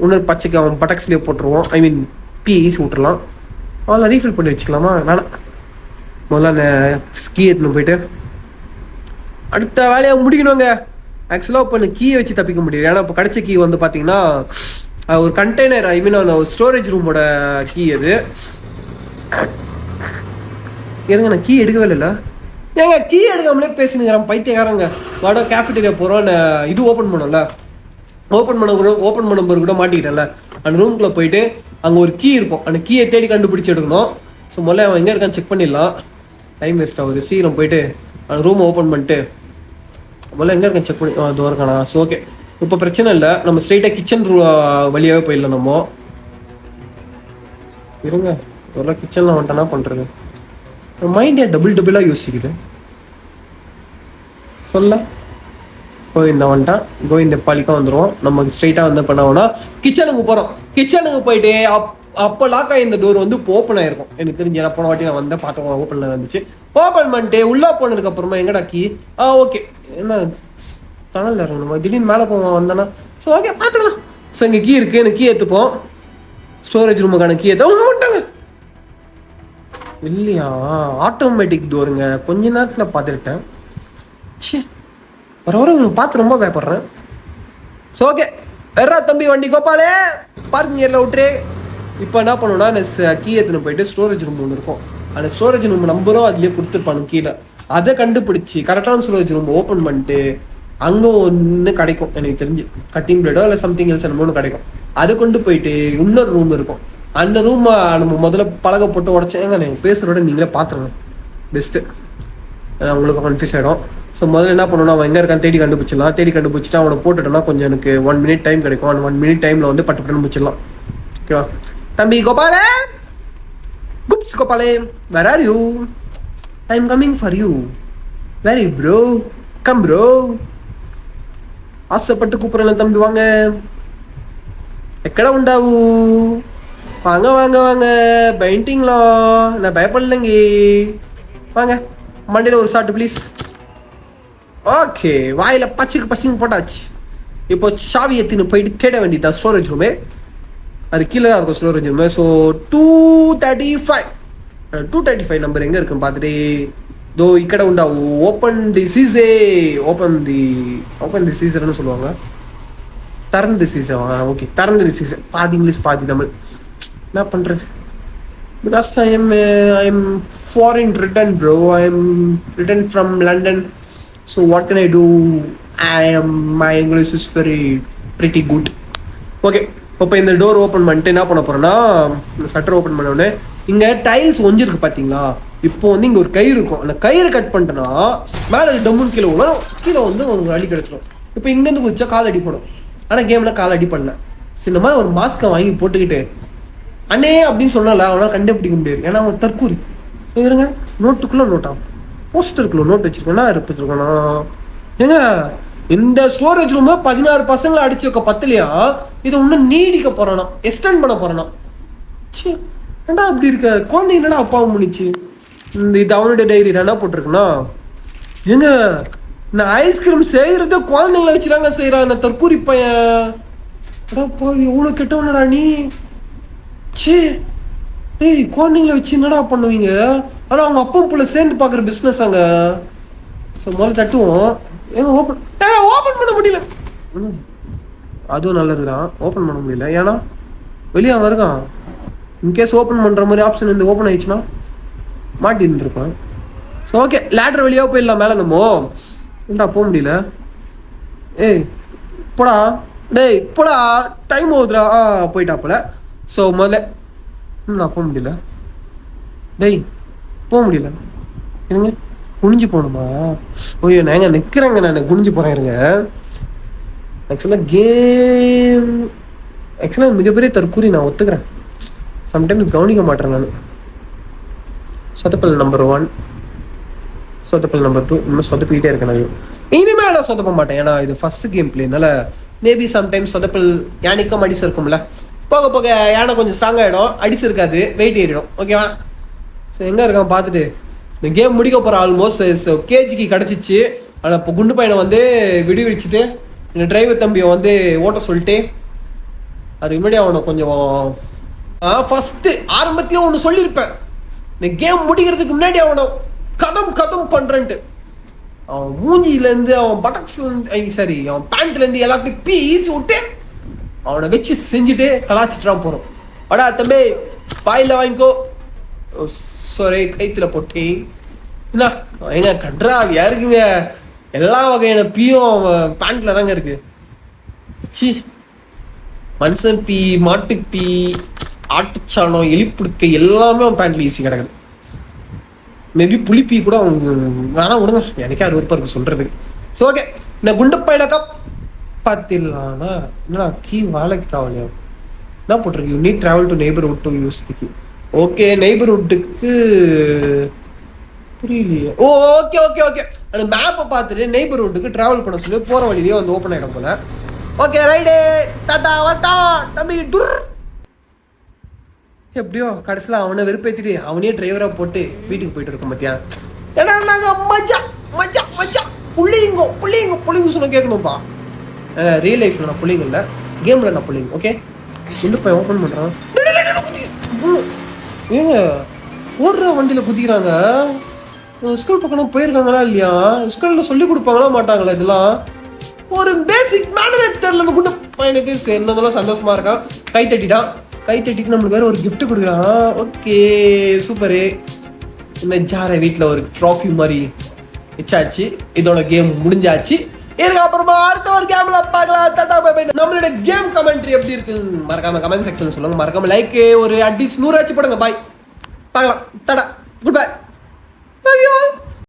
இன்னொரு பச்சைக்கு அவன் பட்டக்ஸ்லேயே போட்டுருவோம். ஐ மீன் ஈஸி விட்டுறலாம். அவெல்லாம் ரீஃபில் பண்ணி வச்சுக்கலாமா? வேணாம், முதல்ல கீ எடுத்துன்னு போயிட்டு அடுத்த வேலையை முடிக்கணுங்க. ஆக்சுவலாக இப்போ இந்த கீயை வச்சு தப்பிக்க முடியாது. ஏன்னா இப்போ கிடைச்ச கீ வந்து பார்த்தீங்கன்னா ஒரு கண்டெய்னர், ஐ மீன் அந்த ஸ்டோரேஜ் ரூமோட கீ. அது ஏங்க நான் கீ எடுக்கவே இல்லை. ஏங்க கீ எடுக்காமலே பேசினுங்கிறான் பைத்தியக்காரங்க. வாடா கேஃபிட்டேரியா போகிறோம், இது ஓப்பன் பண்ணோம்ல, ஓப்பன் பண்ணும்போது கூட மாட்டிக்கிட்டேன்ல. அந்த ரூம்குள்ளே போயிட்டு அங்கே ஒரு கீ இருக்கும், அந்த கீயை தேடி கண்டுபிடிச்சி எடுக்கணும். ஸோ முதல்ல அவன் எங்கே இருக்கான்னு செக் பண்ணிடலாம். டைம் வேஸ்ட் ஆகுது. சீக்கிரம் போயிட்டு அந்த ரூமை ஓப்பன் பண்ணிட்டு முதல்ல எங்கே இருக்கான்னு செக் பண்ணி அது இருக்கானா? ஸோ ஓகே, இப்போ பிரச்சனை இல்லை. நம்ம ஸ்ட்ரெயிட்டாக கிச்சன் வழியாகவே போயிடலாம். நம்ம இருங்க, எவ்வளோ கிச்சனில் வந்துட்டேன்னா பண்ணுறது. மைண்ட் ஏன் டபுளாக யோசிக்குது சொல்ல. கோவிந்தா வந்துட்டான், கோவிந்த பாலிக்கா வந்துடுவோம். நமக்கு ஸ்ட்ரைட்டாக வந்து பண்ணோம்னா கிச்சனுக்கு போகிறோம். கிச்சனுக்கு போயிட்டு அப்போ லாக் ஆகி இந்த டோர் வந்து இப்போ ஓப்பன் ஆகிருக்கும். எனக்கு தெரிஞ்சு நான் போன வாட்டி நான் வந்தேன் பார்த்தோம், ஓப்பனில் இருந்துச்சு. ஓப்பன் பண்ணிட்டு உள்ளே போனதுக்கு அப்புறமா எங்கடா கீ? ஓகே, என்ன தணல் இறங்கணுமா? திடீர்னு மேலே போவோம் வந்தேன்னா. ஸோ ஓகே, பார்த்துக்கலாம். ஸோ இங்கே கீ இருக்குது, எனக்கு கீ எடுத்துப்போம். ஸ்டோரேஜ் ரூமுக்கான கீ எடுத்து வந்துட்டாங்க. இல்லையா, ஆட்டோமேட்டிக் டோருங்க. கொஞ்ச நேரத்தில் பார்த்துக்கிட்டேன். சே, வர உங்களுக்கு பார்த்து ரொம்ப பயப்படுறேன். ஸோ ஓகே, எறா தம்பி வண்டி கோபாலே, பார்க்கிங் ஏரியில் விட்டுரு. இப்போ என்ன பண்ணணும்னா அந்த கீ எடுத்துன்னு போயிட்டு ஸ்டோரேஜ் ரூம் ஒன்று இருக்கும். அந்த ஸ்டோரேஜ் ரூம் நம்பரும் அதுலேயே கொடுத்துருப்பானு கீழே. அதை கண்டுபிடிச்சி கரெக்டான ஸ்டோரேஜ் ரூம் ஓப்பன் பண்ணிட்டு அங்கே ஒன்று கிடைக்கும். எனக்கு தெரிஞ்சு கட்டிங் பிளேடோ இல்லை சம்திங் எல்ஸ் ஒன்று கிடைக்கும். அதை கொண்டு போயிட்டு இன்னொரு ரூம் இருக்கும். அந்த ரூமை நம்ம முதல்ல பலகை போட்டு உடச்சேங்க. நீங்கள் பேசுகிறோட நீங்களே பார்த்துருங்க, பெஸ்ட்டு. உங்களுக்கு கன்ஃபியூஸ் ஆகிடும். ஸோ முதல்ல என்ன பண்ணணும், அவன் எங்கே இருக்கான்னு தேடி கண்டுபிடிச்சிடலாம். தேடி கண்டுபிடிச்சிட்டு அவனை போட்டுட்டோன்னா கொஞ்சம் எனக்கு 1 minute டைம் கிடைக்கும். அந்த 1 minute டைமில் வந்து பட்டு பட்டு முடிச்சிடலாம். ஓகேவா தம்பி கோபாலே? குப்ஸ் கோபாலே, where are you? I am coming for you. Where you bro? Come bro. ஆசைப்பட்டு கூப்பிட்றேன் தம்பி, வாங்க. எக்கடா உண்டாவு? வாங்க வாங்க வாங்க, பெயிண்டிங்களா? நான் பயப்படலைங்க. வாங்க, மண்டியில் ஒரு ஷாட்டு ப்ளீஸ். ஓகே, வாயில் பச்சைங்க போட்டாச்சு. இப்போ சாவி எத்தின்னு போயிட்டு தேட வேண்டியதான் ஸ்டோரேஜ் ரூமே. அது கீழே தான் இருக்கும் ஸ்டோரேஜ் ரூமு. ஸோ 235 நம்பர் எங்கே இருக்குன்னு பார்த்துட்டு தோ இக்கடை உண்டா. ஓப்பன் தி சீசே, ஓப்பன் தி சீசர்னு சொல்லுவாங்க. திறந்து சீசர். ஓகே, திறந்து சீசர். பாதி இங்கிலீஷ் பாதி தமிழ். என்ன பண்ணுறது? Because I'm foreign written, bro. I'm written from London. So what can I do? My English is very pretty good. Okay, இப்போ இந்த டோர் ஓப்பன் பண்ணிட்டு என்ன பண்ண போறேன்னா, இந்த சட்டர் ஓப்பன் பண்ண உடனே இங்கே டைல்ஸ் ஒஞ்சிருக்கு பார்த்தீங்களா? இப்போ வந்து இங்கே ஒரு கயிறு இருக்கும். அந்த கயிறு கட் பண்ணிட்டேன்னா மேலே டம்முன்னு கீழே விழும். கீழே வந்து ஒரு அடி கிடச்சிடும். இப்போ இங்கேருந்து குதிச்சா கால் அடிப்படும். ஆனால் கேமில் கால் அடி பண்ணல. சின்னமாக ஒரு மாஸ்கை வாங்கி போட்டுக்கிட்டு அண்ணே அப்படின்னு சொன்னால அவனால் கண்டுபிடிக்க முடியாது. ஏன்னா அவன் தற்கூரி. இருங்க, நோட்டுக்குள்ளே நோட்டான், போஸ்டருக்குள்ள நோட் வச்சிருக்கேன்னா வச்சிருக்கேனா ஏங்க, இந்த ஸ்டோரேஜ் ரூம் 16 பசங்களை அடிச்சு வைக்க பத்தலையா? இதை இன்னும் நீடிக்க போறானா, எக்ஸ்டெண்ட் பண்ண போறானா? சே, என்னடா அப்படி இருக்க குழந்தை, என்னடா அப்பாவும் முடிச்சு. இது அவனுடைய டைரி என்ன போட்டிருக்குன்னா, ஏங்க நான் ஐஸ்கிரீம் செய்யறத குழந்தைங்களை வச்சுதாங்க செய்யறாங்க தற்கூரி பையன். எவ்வளோ கெட்டவனடா நீ. சே, டேய் குழந்தைங்கள வச்சு என்னடா பண்ணுவீங்க? ஆனால் அவங்க அப்பா பிள்ளை சேர்ந்து பார்க்குற பிஸ்னஸ் அங்கே. ஸோ முதல்ல தட்டுவோம். ஏங்க ஓப்பன் பண்ண முடியல. அதுவும் நல்லதுதான், ஓப்பன் பண்ண முடியல. ஏன்னா வெளியே அவன் இருக்கான். இன்கேஸ் ஓப்பன் பண்ணுற மாதிரி ஆப்ஷன் வந்து ஓப்பன் ஆயிடுச்சுன்னா மாட்டி இருந்திருப்பான். ஸோ ஓகே, லேட்ரு வெளியாக போயிடலாம். மேலே நம்ம இல்லைடா போக முடியல. ஏய் போடா, டேய் போடா, டைம் ஆகுதுடா. போயிட்டாப்புல. ஸோ முதல்ல நான் போக முடியல. டேய் போக முடியல. இருங்க, குனிஞ்சு போகணுமா? ஓய்யோ, நான் எங்க நிற்கிறேங்க, நான் குனிஞ்சு போகிறேன். இருங்க. ஆக்சுவலாக மிகப்பெரிய தற்கூரி, நான் ஒத்துக்கிறேன். சம்டைம்ஸ் கவனிக்க மாட்டேறேன் நான். சொதப்பல் நம்பர் 1, சொதப்பல் நம்பர் 2, இன்னும் சொதப்பிக்கிட்டே இருக்கேன். நான் இனிமேல் நான் சொதப்ப மாட்டேன். ஏன்னா இது ஃபர்ஸ்ட் கேம் பிளேனால மேபி சம்டைம்ஸ் சொதப்பல் யானைக்கும் அடிச்சு இருக்கும்ல. போக போக யானை கொஞ்சம் ஸ்ட்ராங் ஆகிடும், அடிச்சு இருக்காது, வெயிட் ஏறிடும். ஓகேவா? ஸோ எங்கே இருக்கான் பார்த்துட்டு இந்த கேம் முடிக்க போகிற ஆல்மோஸ்ட். ஸோ கேஜிக்கு கிடச்சிச்சு. ஆனால் இப்போ குண்டு பையனை வந்து விடுவிச்சுட்டு இந்த டிரைவர் தம்பியை வந்து ஓட்ட சொல்லிட்டு அதுக்கு முன்னாடி அவனை கொஞ்சம் ஃபஸ்ட்டு ஆரம்பத்துலேயே ஒன்று சொல்லியிருப்பேன். இந்த கேம் முடிக்கிறதுக்கு முன்னாடி அவனை கதம் பண்ணுறேன்ட்டு. அவன் மூஞ்சியிலேருந்து, அவன் பட்டக்ஸ்லேருந்து, சரி அவன் பேண்ட்லேருந்து எல்லாத்தையும் பீஸ் விட்டு அவனை வச்சு செஞ்சுட்டு கலாச்சிட்டுறான் போகிறோம். அடா தம்பி பாயில் வாங்கிக்கோ, சாரி கைத்துல போட்டி. என்ன எங்க கன்றாவியா இருக்குங்க, எல்லா வகையான பீயும் அவன் பேண்ட்ல தாங்க இருக்கு. சி, மனுஷன் பீ, மாட்டு பீ, ஆட்டுச்சாணம், எலிப்புடுக்க எல்லாமே அவன் பேண்ட்ல ஈஸி கிடக்குது. மேபி புளிப்பீ கூட அவங்க வேணாம் விடுங்க, எனக்கே 60 ரூபாய் இருக்கு சொல்றதுக்கு. ஸோ ஓகே, இந்த குண்டு பையனக்கா பார்த்திடலாம்னா என்னடா கீ வேலைக்கு காவலியா என்ன போட்டிருக்கு? You need travel to neighbourhood to use the key. Okay, நெய்பர்ஹுட்டுக்கு புரியலையே. ஓகே ஓகே ஓகே, அந்த மேப்பை பார்த்துட்டு நெய்பர்ஹுட்டுக்கு ட்ராவல் பண்ண சொல்லி போகிற வழியிலேயே வந்து ஓப்பன் ஆகிடும் போல. ஓகே ரைடு, டாட்டா வட்டா தம்பி டுர். எப்படியோ கடைசியில் அவனை வெறுப்பேற்றிட்டு அவனே டிரைவராக போட்டு வீட்டுக்கு போயிட்டு இருக்கோம். மத்தியா ஏன்னா நாங்கள் மஜா மஜா மஜா புள்ளிங்க சொன்ன கேட்கணும்ப்பா. ரியல் லைஃப்பில் நான் புள்ளிங்க இல்லை, கேமில் நான் புள்ளிங்க. ஓகே, குண்டு போய் ஓப்பன் பண்ணுறான். ஏங்க ஓடுற வண்டியில் குதிக்கிறாங்க. ஸ்கூல் பக்கம் போயிருக்காங்களா இல்லையா? ஸ்கூலில் சொல்லி கொடுப்பாங்களா மாட்டாங்களா? இதெல்லாம் ஒரு பேசிக் மேனரே தெரியல அந்த குண்டு பையனுக்கு. என்னதெல்லாம் சந்தோஷமா இருக்கான். கை தட்டிட்டு நம்மளுக்கு வேற ஒரு கிஃப்ட் கொடுக்குறான். Okay super. இன்னும் ஜார வீட்டில் ஒரு ட்ராஃபி மாதிரி வச்சாச்சு. இதோட கேம் முடிஞ்சாச்சு. இதுக்கு அப்புறமா அடுத்த ஒரு கேம்ல பார்க்கலாம். Tata bye bye. நம்மளோட கேம் கமெண்ட்ரி எப்படி இருக்குன்னு மறக்காம கமெண்ட் செக்ஷன்ல சொல்லுங்க. மறக்காம லைக் ஒரு அட்லீஸ்ட் 100 ஆச்சு போடுங்க. பாய், பார்க்கலாம். Tata, good bye.